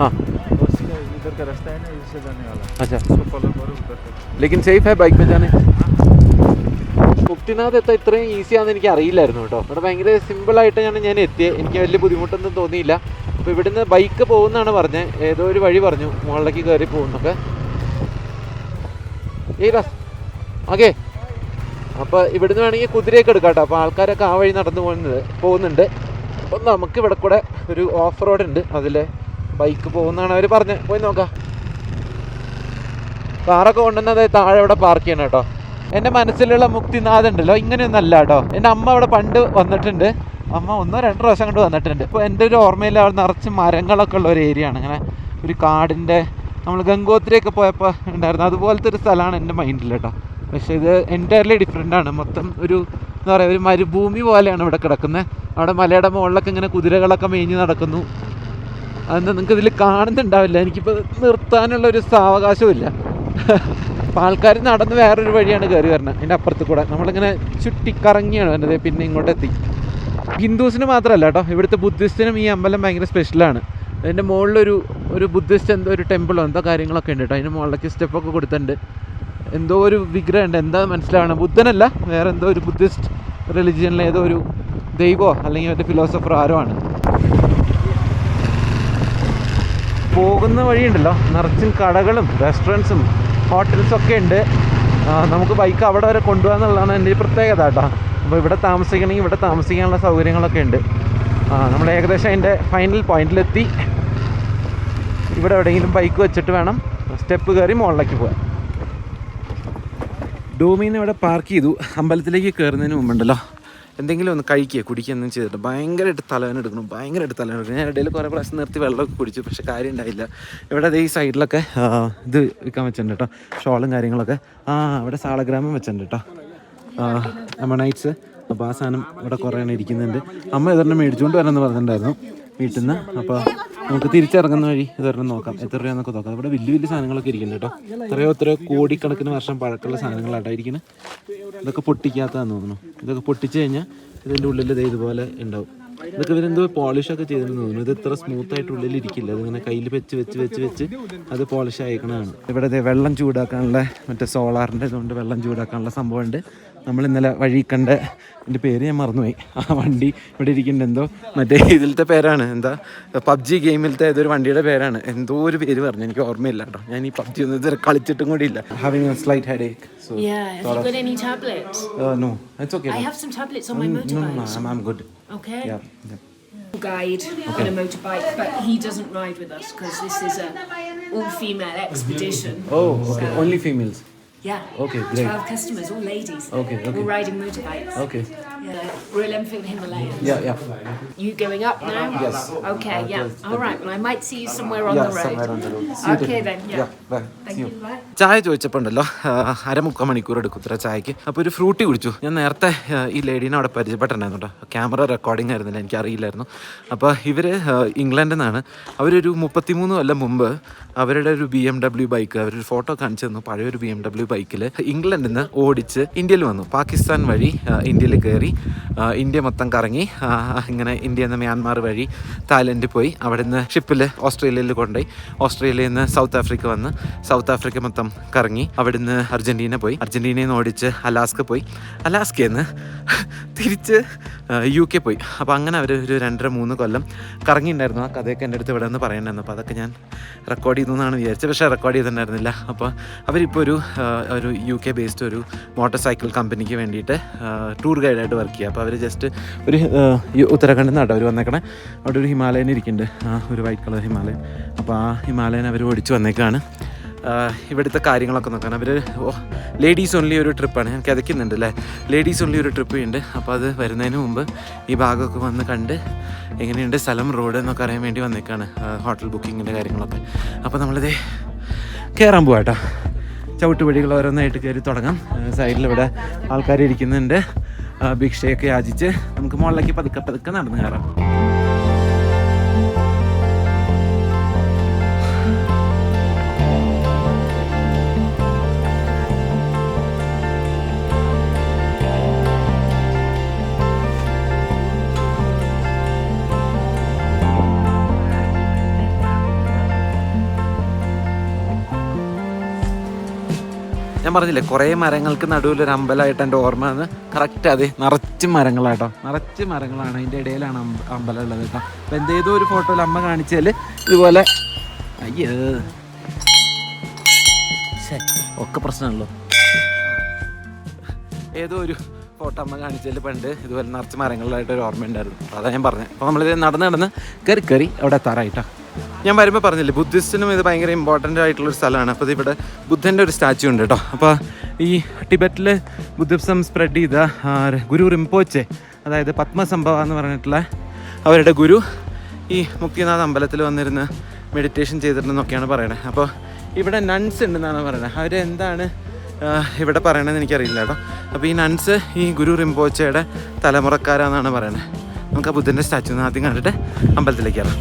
हाँ, इधर का रास्ता है ना, इससे जाने वाला. अच्छा. उसको फॉलो करो उधर से. लेकिन सेफ है बाइक में जाने? മുക്തിനാഥ് എത്താൻ ഇത്രയും ഈസിയാണെന്ന് എനിക്ക് അറിയില്ലായിരുന്നു കേട്ടോ. ഇവിടെ ഭയങ്കര സിമ്പിളായിട്ടാണ് ഞാൻ എത്തിയത്. എനിക്ക് വലിയ ബുദ്ധിമുട്ടൊന്നും തോന്നിയില്ല. അപ്പോൾ ഇവിടുന്ന് ബൈക്ക് പോകുന്നതാണ് പറഞ്ഞത്. ഏതോ ഒരു വഴി പറഞ്ഞു മുകളിലേക്ക് കയറി പോകുന്നൊക്കെ. ഓക്കെ, അപ്പോൾ ഇവിടുന്ന് വേണമെങ്കിൽ കുതിരയൊക്കെ എടുക്കാം കേട്ടോ. അപ്പോൾ ആൾക്കാരൊക്കെ ആ വഴി നടന്നു പോകുന്നുണ്ട്. അപ്പം നമുക്ക് ഇവിടെ കൂടെ ഒരു ഓഫ് റോഡ് ഉണ്ട്, അതിൽ ബൈക്ക് പോകുന്നതാണ് അവർ പറഞ്ഞത്. പോയി നോക്കാം. കാറൊക്കെ കൊണ്ടുവന്നത് താഴെ ഇവിടെ പാർക്ക് ചെയ്യണം കേട്ടോ. എൻ്റെ മനസ്സിലുള്ള മുക്തിനാഥ് ഉണ്ടല്ലോ, ഇങ്ങനെയൊന്നല്ല കേട്ടോ. എൻ്റെ അമ്മ അവിടെ പണ്ട് വന്നിട്ടുണ്ട്. അമ്മ 1-2 പ്രാവശ്യം കൊണ്ട് വന്നിട്ടുണ്ട്. ഇപ്പോൾ എൻ്റെ ഒരു ഓർമ്മയിൽ അവിടെ നിറച്ച് മരങ്ങളൊക്കെ ഉള്ള ഒരു ഏരിയ ആണ്. ഇങ്ങനെ ഒരു കാടിൻ്റെ, നമ്മൾ ഗംഗോത്രിയൊക്കെ പോയപ്പോൾ ഉണ്ടായിരുന്നു അതുപോലത്തെ ഒരു സ്ഥലമാണ് എൻ്റെ മൈൻഡിൽ കേട്ടോ. പക്ഷേ ഇത് എൻറ്റയർലി ഡിഫറെൻ്റ് ആണ്. മൊത്തം ഒരു എന്താ പറയുക, ഒരു മരുഭൂമി പോലെയാണ് ഇവിടെ കിടക്കുന്നത്. അവിടെ മലയുടെ മുകളിലൊക്കെ ഇങ്ങനെ കുതിരകളൊക്കെ മേഞ്ഞ് നടക്കുന്നു. അതെന്താ നിങ്ങൾക്ക് ഇതിൽ കാണുന്നുണ്ടാവില്ല. എനിക്കിപ്പോൾ നിർത്താനുള്ളൊരു സാവകാശവും ഇല്ല. അപ്പോൾ ആൾക്കാർ നടന്ന് വേറൊരു വഴിയാണ് കയറി വരുന്നത്, അതിൻ്റെ അപ്പുറത്ത് കൂടെ. നമ്മളിങ്ങനെ ചുറ്റിക്കറങ്ങിയാണ് വരുന്നത്. പിന്നെ ഇങ്ങോട്ട് എത്തി. ഹിന്ദുസിന് മാത്രമല്ല കേട്ടോ, ഇവിടുത്തെ ബുദ്ധിസ്റ്റിനും ഈ അമ്പലം ഭയങ്കര സ്പെഷ്യലാണ്. അതിൻ്റെ മുകളിലൊരു ബുദ്ധിസ്റ്റ് എന്തോ ഒരു ടെമ്പിളോ എന്തോ കാര്യങ്ങളൊക്കെ ഉണ്ട് കേട്ടോ. അതിന് മുകളിലേക്ക് സ്റ്റെപ്പൊക്കെ കൊടുത്തിട്ടുണ്ട്. എന്തോ ഒരു വിഗ്രഹം ഉണ്ട്, എന്താ മനസ്സിലാവണം, ബുദ്ധനല്ല, വേറെ എന്തോ ഒരു ബുദ്ധിസ്റ്റ് റിലിജിയനിലെ ഏതോ ഒരു ദൈവമോ അല്ലെങ്കിൽ മറ്റേ ഫിലോസഫറോ ആരോ ആണ്. പോകുന്ന വഴിയുണ്ടല്ലോ നിറച്ചും കടകളും റെസ്റ്റോറൻറ്റ്സും ഹോട്ടൽസും ഒക്കെ ഉണ്ട്. നമുക്ക് ബൈക്ക് അവിടെ വരെ കൊണ്ടുപോകാന്നുള്ളതാണ് എൻ്റെ പ്രത്യേകത കേട്ടോ. അപ്പോൾ ഇവിടെ താമസിക്കണമെങ്കിൽ ഇവിടെ താമസിക്കാനുള്ള സൗകര്യങ്ങളൊക്കെ ഉണ്ട്. നമ്മൾ ഏകദേശം അതിൻ്റെ ഫൈനൽ പോയിന്റിലെത്തി. ഇവിടെ എവിടെയെങ്കിലും ബൈക്ക് വെച്ചിട്ട് വേണം സ്റ്റെപ്പ് കയറി മുകളിലേക്ക് പോകാൻ. ഡോമിനെ ഇവിടെ പാർക്ക് ചെയ്തു. അമ്പലത്തിലേക്ക് കയറുന്നതിന് മുമ്പുണ്ടല്ലോ എന്തെങ്കിലും ഒന്ന് കഴിക്കുക കുടിക്കുക എന്നും ചെയ്തിട്ട് ഭയങ്കരമായിട്ട് തലവേദന എടുക്കണം. ഞാൻ ഇടയിൽ കുറേ പ്രാവശ്യം നിർത്തി വെള്ളമൊക്കെ കുടിച്ചു, പക്ഷേ കാര്യം ഉണ്ടായില്ല. ഇവിടെ ഈ സൈഡിലൊക്കെ ഇത് വിൽക്കാൻ വെച്ചിട്ടുണ്ട് കേട്ടോ, ഷോളും കാര്യങ്ങളൊക്കെ. ഇവിടെ സാളഗ്രാമം വെച്ചിട്ടുണ്ട് കേട്ടോ, അമണൈറ്റ്സ്. അപ്പോൾ ആ സാധനം ഇവിടെ കുറേ എണ്ണം ഇരിക്കുന്നുണ്ട്. അമ്മ ഇതൊരെണ്ണം മേടിച്ചുകൊണ്ട് വരണമെന്ന് പറഞ്ഞിട്ടുണ്ടായിരുന്നു വീട്ടിൽ നിന്ന്. അപ്പോൾ നമുക്ക് തിരിച്ചിറങ്ങുന്ന വഴി ഇതൊരെണ്ണം നോക്കാം, എത്ര രൂപയെന്നൊക്കെ നോക്കാം. ഇവിടെ വലിയ വലിയ സാധനങ്ങളൊക്കെ ഇരിക്കുന്നുണ്ട് കേട്ടോ, എത്രയോ കോടിക്കണക്കിന് വർഷം പഴക്കമുള്ള സാധനങ്ങളാട്ടോ ഇരിക്കുന്നത്. ഇതൊക്കെ പൊട്ടിക്കാത്തതാണെന്ന് തോന്നുന്നു. ഇതൊക്കെ പൊട്ടിച്ച് കഴിഞ്ഞാൽ ഇതിൻ്റെ ഉള്ളിൽ ഇതുപോലെ ഉണ്ടാവും. ഇതൊക്കെ ഇവരെന്തോ പോളിഷൊക്കെ ചെയ്തിരുന്നു തോന്നുന്നു. ഇത് ഇത്ര സ്മൂത്തായിട്ട് ഉള്ളിൽ ഇരിക്കില്ല, അതിങ്ങനെ കയ്യിൽ വെച്ച് അത് പോളിഷ് അയക്കണതാണ്. ഇവിടെ വെള്ളം ചൂടാക്കാനുള്ള മറ്റേ സോളാറിൻ്റെ ഇതുകൊണ്ട് വെള്ളം ചൂടാക്കാനുള്ള സംഭവമുണ്ട്. നമ്മൾ ഇന്നലെ വഴി കണ്ട, എൻ്റെ പേര് ഞാൻ മറന്നുപോയി, ആ വണ്ടി ഇവിടെ ഇരിക്കുന്നുണ്ട്. എന്തോ മറ്റേ ഇതിലത്തെ പേരാണ്, എന്താ PUBG ഗെയിമിലത്തെ ഏതൊരു വണ്ടിയുടെ പേരാണ്, എന്തോ ഒരു പേര് പറഞ്ഞു, എനിക്ക് ഓർമ്മയില്ല കേട്ടോ. ഞാൻ ഈ PUBG ഒന്നും ഇതുവരെ കളിച്ചിട്ടും കൂടി ഇല്ല. Having a slight headache. So Yeah, have you got any tablets? No, it's okay. I have some tablets on my motorbike. No, I'm good. Okay. Yeah. Guide on a motorbike, but he doesn't ride with us because this is a all-female expedition. Oh, okay. Only females. Yeah. Okay, great. 12 customers, all ladies. Okay. All riding motorbikes. Okay. Yeah. Royal Enfield Himalayas. Yeah. You going up now? Yes. Okay, yeah. All right, well, I might see you somewhere on the road. Somewhere on the road. See you Okay then. then, yeah. Bye. Thank you. Bye. ചായ ചോദിച്ചപ്പോൾ ഉണ്ടല്ലോ 3/4 മണിക്കൂർ എടുക്കും ചായക്ക്. അപ്പോൾ ഒരു ഫ്രൂട്ടി കുടിച്ചു. ഞാൻ നേരത്തെ ഈ ലേഡീനെ അവിടെ പരിചയപ്പെട്ടിട്ടുണ്ടായിരുന്നു കേട്ടോ, ക്യാമറ റെക്കോർഡിംഗ് ആയിരുന്നില്ല, എനിക്കറിയില്ലായിരുന്നു. അപ്പോൾ ഇവർ ഇംഗ്ലണ്ടിൽ നിന്നാണ്. അവരൊരു 33 കൊല്ലം മുമ്പ് അവരുടെ ഒരു BMW ബൈക്ക്, അവരൊരു ഫോട്ടോ കാണിച്ചു തന്നു, പഴയൊരു BMW ബൈക്കിൽ ഇംഗ്ലണ്ടിൽ നിന്ന് ഓടിച്ച് ഇന്ത്യയിൽ വന്നു. പാകിസ്ഥാൻ വഴി ഇന്ത്യയിൽ കയറി ഇന്ത്യ മൊത്തം കറങ്ങി, ഇങ്ങനെ ഇന്ത്യയിൽ നിന്ന് മ്യാൻമാർ വഴി തായ്ലൻഡിൽ പോയി, അവിടെ നിന്ന് ഷിപ്പിൽ ഓസ്ട്രേലിയയിൽ കൊണ്ടുപോയി, ഓസ്ട്രേലിയയിൽ നിന്ന് സൗത്ത് ആഫ്രിക്ക വന്ന് സൗത്ത് ആഫ്രിക്ക മൊത്തം കറങ്ങി, അവിടുന്ന് അർജൻറ്റീന പോയി, അർജൻറ്റീനയിൽ നിന്ന് ഓടിച്ച് അലാസ്ക പോയി, അലാസ്കയിൽ നിന്ന് തിരിച്ച് UK പോയി. അപ്പോൾ അങ്ങനെ അവർ ഒരു 2.5-3 കൊല്ലം കറങ്ങിയിട്ടുണ്ടായിരുന്നു. ആ കഥയൊക്കെ എൻ്റെ അടുത്ത് ഇവിടെ നിന്ന് പറയണ്ടായിരുന്നു. അപ്പോൾ അതൊക്കെ ഞാൻ റെക്കോർഡ് ചെയ്തു എന്നാണ് വിചാരിച്ചത്, പക്ഷേ റെക്കോർഡ് ചെയ്തിട്ടുണ്ടായിരുന്നില്ല. അപ്പോൾ അവരിപ്പോൾ ഒരു UK ബേസ്ഡ് ഒരു മോട്ടോർ സൈക്കിൾ കമ്പനിക്ക് വേണ്ടിയിട്ട് ടൂർ ഗൈഡായിട്ട് വർക്ക് ചെയ്യുക. അപ്പോൾ അവർ ജസ്റ്റ് ഒരു ഉത്തരാഖണ്ഡിൽ നിന്നാട്ടോ അവർ വന്നേക്കണേ. അവിടെ ഒരു ഹിമാലയൻ ഇരിക്കുന്നുണ്ട്, ഒരു വൈറ്റ് കളർ ഹിമാലയൻ. അപ്പോൾ ആ ഹിമാലയൻ അവർ ഓടിച്ച് വന്നേക്കാണ്. ഇവിടുത്തെ കാര്യങ്ങളൊക്കെ നോക്കാൻ അവർ ലേഡീസ് ഓൺലി ഒരു ട്രിപ്പാണ്. ഞാൻ കിതയ്ക്കുന്നുണ്ട് അല്ലേ, ലേഡീസ് ഓൺലി ഒരു ട്രിപ്പ് ഉണ്ട്. അപ്പോൾ അത് വരുന്നതിന് മുമ്പ് ഈ ഭാഗമൊക്കെ വന്ന് കണ്ട് എങ്ങനെയുണ്ട് സ്ഥലം, റോഡ് എന്നൊക്കെ അറിയാൻ വേണ്ടി വന്നേക്കാണ്, ഹോട്ടൽ ബുക്കിങ്ങിൻ്റെ കാര്യങ്ങളൊക്കെ. അപ്പോൾ നമ്മളിത് കയറാൻ പോവാം കേട്ടോ. ചവിട്ടുപടികൾ ഓരോന്നായിട്ട് കയറി തുടങ്ങാം. സൈഡിൽ ഇവിടെ ആൾക്കാർ ഇരിക്കുന്നുണ്ട്, ഭിക്ഷയൊക്കെ യാചിച്ച് നമുക്ക് മുകളിലേക്ക് പതുക്കെ നടന്ന് കയറാം. ഞാൻ പറഞ്ഞില്ലേ കുറേ മരങ്ങൾക്ക് നടുവിലൊരു അമ്പലമായിട്ട് എൻ്റെ ഓർമ്മ വന്ന് കറക്റ്റ് അത് നിറച്ച് മരങ്ങളാട്ടോ, നിറച്ച് മരങ്ങളാണ്, അതിൻ്റെ ഇടയിലാണ് അമ്പലം ഉള്ളത് കേട്ടോ. അപ്പോൾ എന്തേതോ ഒരു ഫോട്ടോയിൽ അമ്മ കാണിച്ചാൽ ഇതുപോലെ അയ്യോ ഒക്കെ പ്രശ്നമാണല്ലോ, ഏതോ ഒരു ഫോട്ടോ അമ്മ കാണിച്ചാൽ പണ്ട് ഇതുപോലെ നിറച്ച് മരങ്ങളായിട്ടൊരു ഓർമ്മ ഉണ്ടായിരുന്നു. അതാണ് ഞാൻ പറഞ്ഞത്. അപ്പോൾ നമ്മളിത് നടന്ന് കയറി അവിടെ എത്താറായിട്ടോ. ഞാൻ വരുമ്പോൾ പറഞ്ഞില്ലേ ബുദ്ധിസ്റ്റിനും ഇത് ഭയങ്കര ഇമ്പോർട്ടൻ്റ് ആയിട്ടുള്ളൊരു സ്ഥലമാണ്. അപ്പോൾ ഇവിടെ ബുദ്ധൻ്റെ ഒരു സ്റ്റാച്യു ഉണ്ട് കേട്ടോ. അപ്പോൾ ഈ ടിബറ്റിൽ ബുദ്ധിസം സ്പ്രെഡ് ചെയ്ത ഗുരു റിംപോച്ചെ, അതായത് പത്മസംഭവ എന്ന് പറഞ്ഞിട്ടുള്ള അവരുടെ ഗുരു ഈ മുക്തിനാഥ് അമ്പലത്തിൽ വന്നിരുന്ന് മെഡിറ്റേഷൻ ചെയ്തിട്ടുണ്ടെന്നൊക്കെയാണ് പറയണത്. അപ്പോൾ ഇവിടെ നൺസ് ഉണ്ടെന്നാണ് പറയുന്നത്. അവർ എന്താണ് ഇവിടെ പറയണതെന്ന് എനിക്കറിയില്ല കേട്ടോ. അപ്പോൾ ഈ നൺസ് ഈ ഗുരു റിംപോച്ചയുടെ തലമുറക്കാരാണെന്നാണ് പറയണത്. നമുക്ക് ആ ബുദ്ധൻ്റെ സ്റ്റാച്യു ആദ്യം കണ്ടിട്ട് അമ്പലത്തിലേക്ക് കയറാം.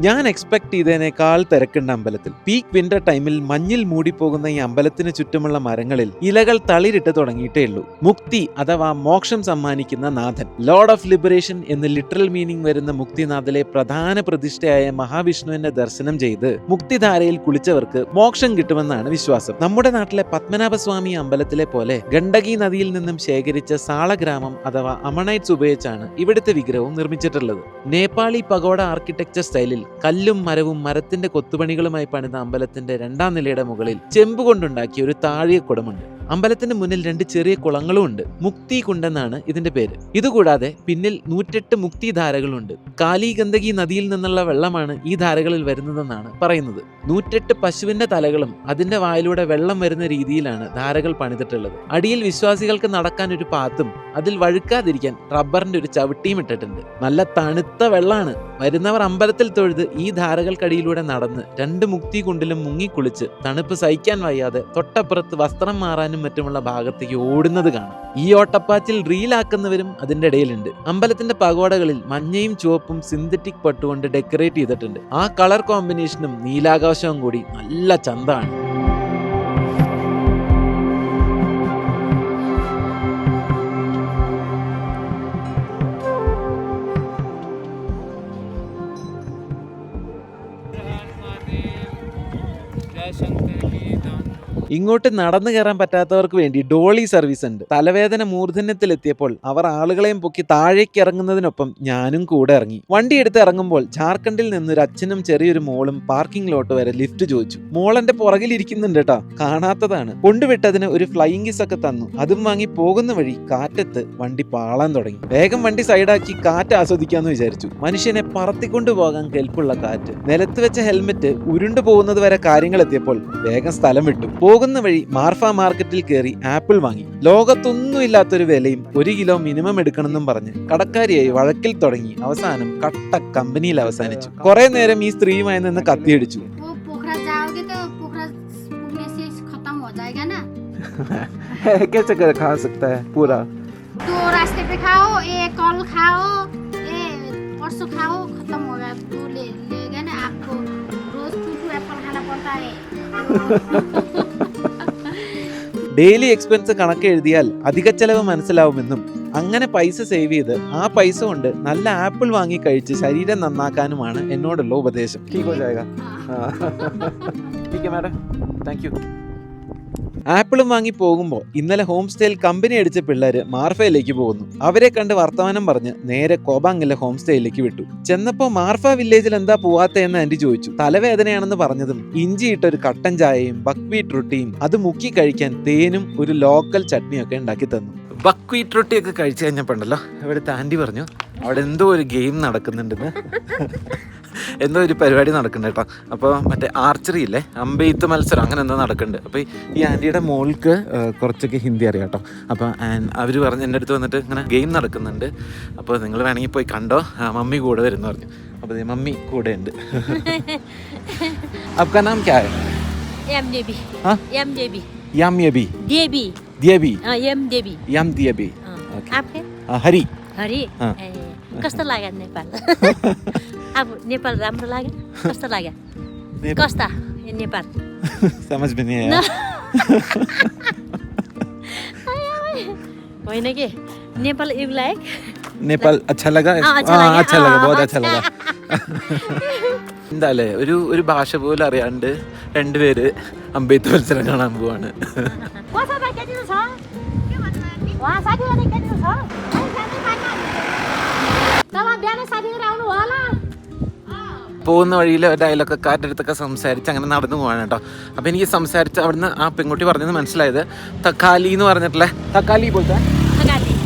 ഞാൻ എക്സ്പെക്ട് ചെയ്തതിനേക്കാൾ തിരക്കുണ്ട് അമ്പലത്തിൽ. പീക്ക് വിന്റർ ടൈമിൽ മഞ്ഞിൽ മൂടിപ്പോകുന്ന ഈ അമ്പലത്തിന് ചുറ്റുമുള്ള മരങ്ങളിൽ ഇലകൾ തളിരിട്ട് തുടങ്ങിയിട്ടേ ഉള്ളൂ. മുക്തി അഥവാ മോക്ഷം സമ്മാനിക്കുന്ന നാഥൻ, ലോർഡ് ഓഫ് ലിബറേഷൻ എന്ന് ലിറ്ററൽ മീനിങ് വരുന്ന മുക്തിനാഥിലെ പ്രധാന പ്രതിഷ്ഠയായ മഹാവിഷ്ണുവിന്റെ ദർശനം ചെയ്ത് മുക്തിധാരയിൽ കുളിച്ചവർക്ക് മോക്ഷം കിട്ടുമെന്നാണ് വിശ്വാസം. നമ്മുടെ നാട്ടിലെ പത്മനാഭസ്വാമി അമ്പലത്തിലെ പോലെ ഗണ്ഡകി നദിയിൽ നിന്നും ശേഖരിച്ച സാളഗ്രാമം അഥവാ അമണൈറ്റ്സ് ഉപയോഗിച്ചാണ് ഇവിടുത്തെ വിഗ്രഹവും നിർമ്മിച്ചിട്ടുള്ളത്. നേപ്പാളി പഗോഡ ആർക്കിടെക്ചർ സ്റ്റൈലിൽ കല്ലും മരവും മരത്തിന്റെ കൊത്തുപണികളുമായി പണിത അമ്പലത്തിന്റെ 2ാം നിലയുടെ മുകളിൽ ചെമ്പ് കൊണ്ടുണ്ടാക്കിയ ഒരു താഴിക കുടമുണ്ട്. അമ്പലത്തിന്റെ മുന്നിൽ 2 ചെറിയ കുളങ്ങളും ഉണ്ട്. മുക്തി കുണ്ടെന്നാണ് ഇതിന്റെ പേര്. ഇതുകൂടാതെ പിന്നിൽ 108 മുക്തി ധാരകളുണ്ട്. കാലി ഗണ്ഡകി നദിയിൽ നിന്നുള്ള വെള്ളമാണ് ഈ ധാരകളിൽ വരുന്നതെന്നാണ് പറയുന്നത്. 108 പശുവിന്റെ തലകളും അതിന്റെ വായിലൂടെ വെള്ളം വരുന്ന രീതിയിലാണ് ധാരകൾ പണിതിട്ടുള്ളത്. അടിയിൽ വിശ്വാസികൾക്ക് നടക്കാൻ ഒരു പാത്തും അതിൽ വഴുക്കാതിരിക്കാൻ റബ്ബറിന്റെ ഒരു ചവിട്ടിയും ഇട്ടിട്ടുണ്ട്. നല്ല തണുത്ത വെള്ളമാണ്. വരുന്നവർ അമ്പലത്തിൽ തൊഴുത് ഈ ധാരകൾക്കടിയിലൂടെ നടന്ന് 2 മുക്തി കുണ്ടിലും മുങ്ങിക്കുളിച്ച് തണുപ്പ് സഹിക്കാൻ വയ്യാതെ തൊട്ടപ്പുറത്ത് വസ്ത്രം മാറാനും മറ്റുമുള്ള ഭാഗത്തേക്ക് ഓടുന്നത് കാണാം. ഈ ഓട്ടപ്പാച്ചിൽ റീലാക്കുന്നവരും അതിന്റെ ഇടയിലുണ്ട്. അമ്പലത്തിന്റെ പഗോഡകളിൽ മഞ്ഞയും ചുവപ്പും സിന്തറ്റിക് പട്ടുകൊണ്ട് ഡെക്കറേറ്റ് ചെയ്തിട്ടുണ്ട്. ആ കളർ കോമ്പിനേഷനും നീലാകാശവും കൂടി നല്ല ചന്തമാണ്. ഇങ്ങോട്ട് നടന്നു കയറാൻ പറ്റാത്തവർക്ക് വേണ്ടി ഡോളി സർവീസ് ഉണ്ട്. തലവേദന മൂർധന്യത്തിലെത്തിയപ്പോൾ അവർ ആളുകളെയും പൊക്കി താഴേക്ക് ഇറങ്ങുന്നതിനൊപ്പം ഞാനും കൂടെ ഇറങ്ങി. വണ്ടി എടുത്ത് ഇറങ്ങുമ്പോൾ ജാർഖണ്ഡിൽ നിന്നൊരു അച്ഛനും ചെറിയൊരു മോളും പാർക്കിംഗ് ലോട്ട് വരെ ലിഫ്റ്റ് ചോദിച്ചു. മോളെന്റെ പുറകിലിരിക്കുന്നുണ്ട് കേട്ടോ, കാണാത്തതാണ്. കൊണ്ടുവിട്ടതിന് ഒരു ഫ്ലൈയിങ് കിസ് ഒക്കെ തന്നു. അതും വാങ്ങി പോകുന്ന വഴി കാറ്റത്ത് വണ്ടി പാളാൻ തുടങ്ങി. വേഗം വണ്ടി സൈഡാക്കി കാറ്റ് ആസ്വദിക്കാന്ന് വിചാരിച്ചു. മനുഷ്യനെ പറത്തിക്കൊണ്ടു പോകാൻ കെൽപ്പുള്ള കാറ്റ്. നിലത്ത് വെച്ച ഹെൽമെറ്റ് ഉരുണ്ടു പോകുന്നത് വരെ കാര്യങ്ങൾ എത്തിയപ്പോൾ വേഗം സ്ഥലം വിട്ടു. പോകുന്ന വഴി മാർഫ മാർക്കറ്റിൽ കയറി ആപ്പിൾ വാങ്ങി. ലോകത്തൊന്നുമില്ലാത്തൊരു വിലയും 1 കിലോ മിനിമം എടുക്കണമെന്നും പറഞ്ഞ് കടക്കാരിയായി വഴക്കിൽ തുടങ്ങി. അവസാനം കട്ട കമ്പനിയിൽ അവസാനിച്ചു. കുറെ നേരം ഈ സ്ത്രീയുമായി നിന്ന് കത്തിയടിച്ചു. कैसे कर खा सकता है पूरा? 2 रास्ते पे खाओ, एक कल खाओ, परसों खाओ, खत्म हो गया. तो लेगा ना आपको रोज 2 एप्पल खाना पड़ता है. ഡെയിലി എക്സ്പെൻസ് കണക്ക് എഴുതിയാൽ അധിക ചെലവ് മനസ്സിലാവുമെന്നും അങ്ങനെ പൈസ സേവ് ചെയ്ത് ആ പൈസ കൊണ്ട് നല്ല ആപ്പിൾ വാങ്ങി കഴിച്ച് ശരീരം നന്നാക്കാനുമാണ് എന്നോടുള്ള ഉപദേശം. ആപ്പിളും വാങ്ങി പോകുമ്പോൾ ഇന്നലെ ഹോം സ്റ്റേയിൽ കമ്പനി അടിച്ച പിള്ളേര് മാർഫയിലേക്ക് പോകുന്നു. അവരെ കണ്ട് വർത്തമാനം പറഞ്ഞ് നേരെ കോബാങ്ങിലെ ഹോം സ്റ്റേയിലേക്ക് വിട്ടു. ചെന്നപ്പോ മാർഫ വില്ലേജിൽ എന്താ പോവാത്തതെന്ന് ആന്റി ചോദിച്ചു. തലവേദനയാണെന്ന് പറഞ്ഞതും ഇഞ്ചി ഇട്ടൊരു കട്ടൻ ചായയും ബക്വീറ്റ് റൊട്ടിയും അത് മുക്കി കഴിക്കാൻ തേനും ഒരു ലോക്കൽ ചട്നിയൊക്കെ ഉണ്ടാക്കി തന്നു. ബക്വീറ്റ് റൊട്ടിയൊക്കെ കഴിച്ചു കഴിഞ്ഞപ്പോണ്ടല്ലോ ഇവിടുത്തെ ആന്റി പറഞ്ഞു അവിടെ എന്തോ ഒരു ഗെയിം നടക്കുന്നുണ്ടെന്ന്. എന്തോ ഒരു പരിപാടി നടക്കുന്നുണ്ട് കേട്ടോ. അപ്പോൾ മറ്റേ ആർച്ചറി ഇല്ലേ, അമ്പെയ്ത്ത് മത്സരം അങ്ങനെ എന്തോ നടക്കുന്നുണ്ട്. അപ്പോൾ ഈ ആൻറ്റിയുടെ മോൾക്ക് കുറച്ചൊക്കെ ഹിന്ദി അറിയാം കേട്ടോ. അപ്പോൾ അവർ പറഞ്ഞ് എൻ്റെ അടുത്ത് വന്നിട്ട് ഇങ്ങനെ ഗെയിം നടക്കുന്നുണ്ട്, അപ്പോൾ നിങ്ങൾ വേണമെങ്കിൽ പോയി കണ്ടോ, മമ്മി കൂടെ വരുന്നു പറഞ്ഞു. അപ്പോൾ മമ്മി കൂടെ ഉണ്ട്. आपका नाम क्या है? एम देवी. हाँ? एम देवी. याम येबी. देवी. देवी. एम देवी. याम देवी. आपके? हरी. हरी. हाँ. कस्तो लाग्यो नेपाल? अब नेपाल राम्रो लाग्यो? कस्तो लाग्यो? कस्ता नेपाल? समझ में नहीं आया. होइन कि नेपाल यू लाइक? नेपाल अच्छा लगा? अच्छा लगा, बहुत अच्छा लगा. എന്താല്ലേ ഒരു ഭാഷ പോലും അറിയാണ്ട് രണ്ടുപേര് അമ്പെയ്ത്ത് മത്സരം കാണാൻ പോവാണ്. പോകുന്ന വഴിയിൽ അയലൊക്കെക്കാരുടെ അടുത്തൊക്കെ സംസാരിച്ച് അങ്ങനെ നടന്നു പോവാണ് കേട്ടോ. അപ്പം എനിക്ക് സംസാരിച്ച് അവിടുന്ന് ആ പെൺകുട്ടി പറഞ്ഞത് മനസ്സിലായത് തക്കാലി എന്ന് പറഞ്ഞിട്ടുള്ള തക്കാലി പോലത്തെ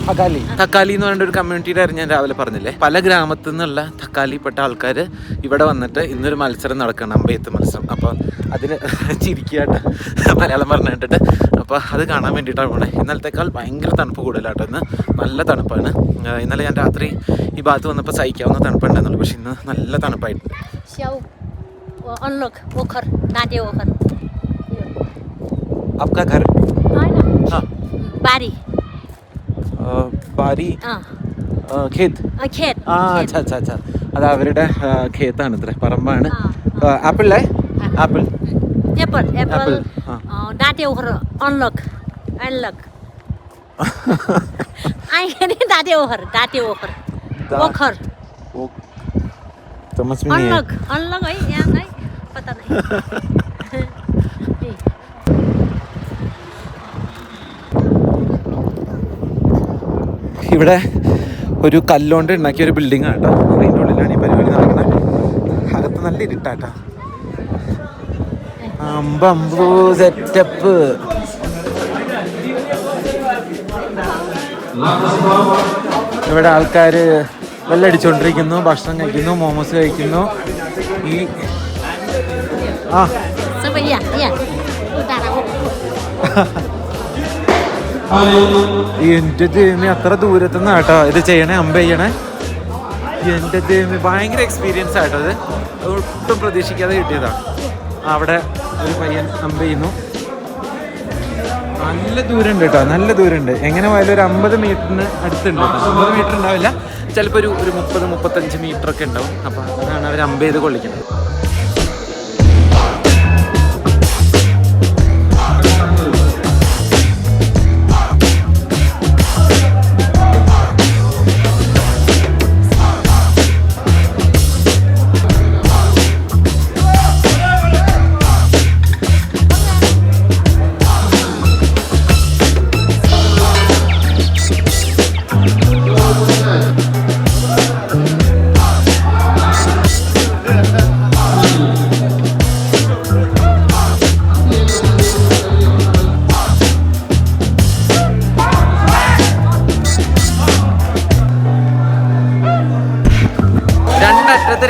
തക്കാലി എന്ന് പറഞ്ഞ ഒരു കമ്മ്യൂണിറ്റിയുടെ ആയിരുന്നു ഞാൻ രാവിലെ പറഞ്ഞില്ലേ. പല ഗ്രാമത്തിൽ നിന്നുള്ള തക്കാലിപ്പെട്ട ആൾക്കാർ ഇവിടെ വന്നിട്ട് ഇന്നൊരു മത്സരം നടക്കണം, അമ്പെയ്ത്ത് മത്സരം. അപ്പോൾ അതിന് ചിരിക്കാട്ട് മലയാളം പറഞ്ഞു കേട്ടിട്ട് അപ്പോൾ അത് കാണാൻ വേണ്ടിയിട്ടാണ് പോണേ. ഇന്നലത്തേക്കാൾ ഭയങ്കര തണുപ്പ് കൂടുതലാട്ടോ. ഇന്ന് നല്ല തണുപ്പാണ്. ഇന്നലെ ഞാൻ രാത്രി ഈ ഭാഗത്ത് വന്നപ്പോൾ സഹിക്കാവുന്ന തണുപ്പുണ്ടായിരുന്നുള്ളൂ, പക്ഷെ ഇന്ന് നല്ല തണുപ്പായിട്ടുണ്ട്. आपका घर? हाँ. बारी. बारी. खेत. खेत. अच्छा. അത് അവരുടെ ഖേത്താണ്, ഇത്ര പറമ്പാണ്. ആപ്പിളേ apple Apple, apple. Dati over, unlock. I can dati over. Walker. समझ में नहीं है. Unlock है यहाँ नहीं, पता नहीं. ഇവിടെ ഒരു കല്ലുകൊണ്ട് ഉണ്ടാക്കിയ ഒരു ബിൽഡിംഗ് ആണ് കേട്ടോ. അതിൻ്റെ ഉള്ളിലാണ് ഈ പരിപാടി നടക്കുന്നത്. അകത്ത് നല്ല ഇരുട്ടാട്ടോ. അമ്പമ്പൂ സെറ്റപ്പ്. ഇവിടെ ആൾക്കാർ വെള്ളടിച്ചുകൊണ്ടിരിക്കുന്നു, ഭക്ഷണം കഴിക്കുന്നു, മോമോസ് കഴിക്കുന്നു. ഈ Siapa iya? Utara. എൻ്റെ ദൈവമേ, അത്ര ദൂരത്തുനിന്ന് കേട്ടോ ഇത് ചെയ്യണേ, അമ്പ ചെയ്യണേ. എൻ്റെ ദൈവമേ, ഭയങ്കര എക്സ്പീരിയൻസ് ആട്ടോ ഇത്. ഒട്ടും പ്രതീക്ഷിക്കാതെ കിട്ടിയതാണ്. അവിടെ ഒരു പയ്യൻ അമ്പ ചെയ്യുന്നു. നല്ല ദൂരമുണ്ട് കേട്ടോ, നല്ല ദൂരമുണ്ട്. എങ്ങനെ പോയാലും ഒരു 50 മീറ്ററിന് അടുത്തുണ്ട് കേട്ടോ. 50 മീറ്റർ ഉണ്ടാവില്ല, ചിലപ്പോൾ ഒരു 30-35 മീറ്റർ ഒക്കെ ഉണ്ടാവും. അപ്പോൾ അതാണ് അവർ അമ്പ ചെയ്ത് കൊള്ളിക്കുന്നത്.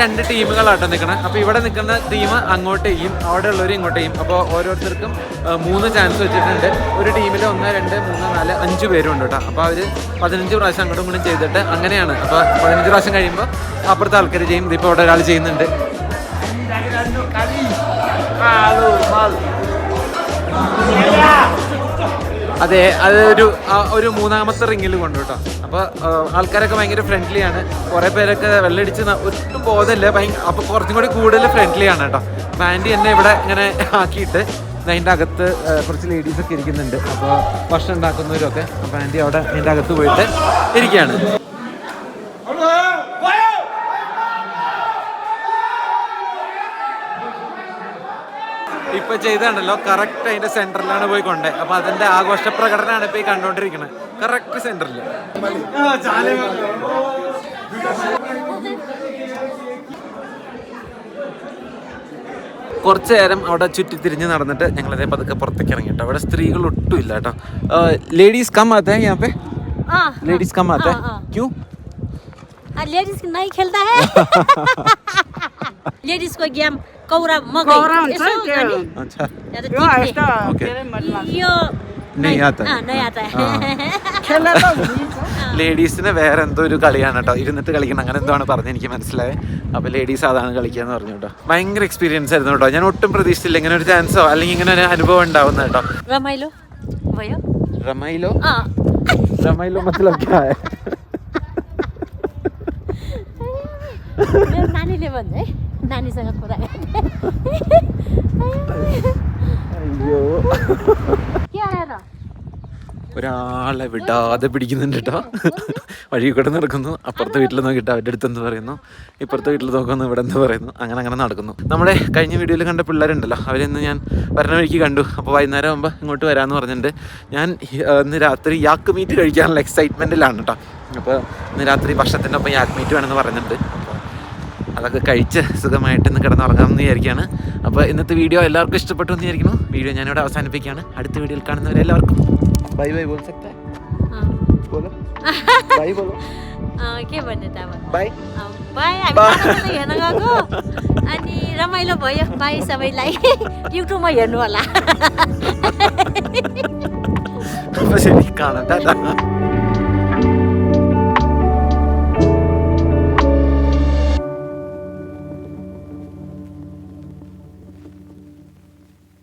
രണ്ട് ടീമുകളാട്ടോ നിൽക്കണം. അപ്പോൾ ഇവിടെ നിൽക്കുന്ന ടീം അങ്ങോട്ട് ചെയ്യും, അവിടെ ഉള്ളവർ ഇങ്ങോട്ട് ചെയ്യും. അപ്പോൾ ഓരോരുത്തർക്കും 3 ചാൻസ് വെച്ചിട്ടുണ്ട്. ഒരു ടീമിൽ 1, 2, 3, 4, 5 പേരുണ്ട് കേട്ടോ. അപ്പോൾ അവർ 15 പ്രാവശ്യം അങ്ങോട്ടും ഇങ്ങോട്ടും ചെയ്തിട്ട് അങ്ങനെയാണ്. അപ്പോൾ 15 പ്രാവശ്യം കഴിയുമ്പോൾ അപ്പുറത്തെ ആൾക്കാർ ചെയ്യും. ഇതിപ്പോൾ ഇവിടെ ഒരാൾ ചെയ്യുന്നുണ്ട്. അതെ, അത് ഒരു 3ാമത്തെ റിങ്ങിൽ കൊണ്ടു കേട്ടോ. അപ്പോൾ ആൾക്കാരൊക്കെ ഭയങ്കര ഫ്രണ്ട്ലിയാണ്. കുറേ പേരൊക്കെ വെള്ളടിച്ച് ഒട്ടും ബോധമില്ല, അപ്പോൾ കുറച്ചും കൂടി കൂടുതൽ ഫ്രണ്ട്ലിയാണ് കേട്ടോ. ആൻറ്റി എന്നെ ഇവിടെ ഇങ്ങനെ ആക്കിയിട്ട് അതിൻ്റെ അകത്ത് കുറച്ച് ലേഡീസൊക്കെ ഇരിക്കുന്നുണ്ട്. അപ്പോൾ ഭക്ഷണം ഉണ്ടാക്കുന്നവരൊക്കെ. അപ്പോൾ ആൻറ്റി അവിടെ അതിൻ്റെ അകത്ത് പോയിട്ട് ഇരിക്കുകയാണ്. ഇപ്പൊ ചെയ്താണല്ലോ, കറക്റ്റ് അതിന്റെ സെന്ററിലാണ് പോയി കൊണ്ടേ. അപ്പൊ അതിന്റെ ആഘോഷ പ്രകടനമാണ് ഇപ്പൊ ഈ കണ്ടോണ്ടിരിക്കുന്നത്. കറക്റ്റ് സെന്ററിൽ. കുറച്ചു നേരം അവിടെ ചുറ്റിത്തിരിഞ്ഞ് നടന്നിട്ട് ഞങ്ങളതേ പതുക്കെ പുറത്തേക്ക് ഇറങ്ങി കേട്ടോ. അവിടെ സ്ത്രീകൾ ഒട്ടും ഇല്ല കേട്ടോ. ലേഡീസ് കം ആത്തെ हैं यहाँ पे? लेडीज कम आता है, क्यों? लेडीज नहीं खेलता है. लेडीज को गेम कौरा मकै यसो गर्ने. अच्छा, ओके. यो नहीं आता. नहीं आता है. ലേഡീസിന് വേറെ എന്തോ ഒരു കളിയാണ് കേട്ടോ, ഇരുന്നിട്ട് കളിക്കണം, അങ്ങനെ എന്തോ ആണ് പറഞ്ഞ് എനിക്ക് മനസ്സിലായത്. അപ്പോൾ ലേഡീസ് അതാണ് കളിക്കാന്ന് പറഞ്ഞു കേട്ടോ. ഭയങ്കര എക്സ്പീരിയൻസ് ആയിരുന്നു കേട്ടോ. ഞാൻ ഒട്ടും പ്രതീക്ഷിച്ചില്ല ഇങ്ങനെ ഒരു ചാൻസോ അല്ലെങ്കിൽ ഇങ്ങനെ ഒരു അനുഭവം ഉണ്ടാവുന്ന കേട്ടോ. रमाइलो भयो. रमाइलो रमाइलो मतलब क्या है? मेरो नानीले भन्छ है, नानीसँग कुरा गर्ने. അയ്യോ, के आएर ഒരാളെ വിടാതെ പിടിക്കുന്നുണ്ട് കേട്ടോ. വഴി കൂടെ നടക്കുന്നു. അപ്പുറത്തെ വീട്ടിൽ നോക്കിയിട്ട് അവരുടെ അടുത്തെന്ന് പറയുന്നു, ഇപ്പുറത്തെ വീട്ടിൽ നോക്കുന്നു, ഇവിടെ എന്ത് പറയുന്നു, അങ്ങനെ നടക്കുന്നു. നമ്മുടെ കഴിഞ്ഞ വീഡിയോയിൽ കണ്ട പിള്ളേരുണ്ടല്ലോ, അവരിന്ന് ഞാൻ വരണ വഴിക്ക് കണ്ടു. അപ്പോൾ വൈകുന്നേരം ആകുമ്പോൾ ഇങ്ങോട്ട് വരാമെന്ന് പറഞ്ഞിട്ടുണ്ട്. ഞാൻ ഇന്ന് രാത്രി യാക്ക് മീറ്റ് കഴിക്കാനുള്ള എക്സൈറ്റ്മെൻറ്റിലാണ് കേട്ടോ. അപ്പോൾ ഇന്ന് രാത്രി ഭക്ഷണത്തിൻ്റെ ഒപ്പം യാക്ക് മീറ്റ് വേണമെന്ന് പറഞ്ഞിട്ടുണ്ട്. അതൊക്കെ കഴിച്ച് സുഖമായിട്ട് ഇന്ന് കിടന്നുറങ്ങാമെന്ന് വിചാരിക്കുകയാണ്. അപ്പോൾ ഇന്നത്തെ വീഡിയോ എല്ലാവർക്കും ഇഷ്ടപ്പെട്ടു എന്ന് വിചാരിക്കുന്നു. വീഡിയോ ഞാനിവിടെ അവസാനിപ്പിക്കുകയാണ്. അടുത്ത വീഡിയോയിൽ കാണുന്നവരെല്ലാവർക്കും बाय बाय बोल सकता है? बोलो बाय बोलो. के भन्ने त अब बाय बाई. हामी हेर्न गएको अनि रमाइलो भयो. बाई सबैलाई. युट्युबमा हेर्नु होला. അപ്പോൾ ശരി, കാണാം. ടാറ്റാ.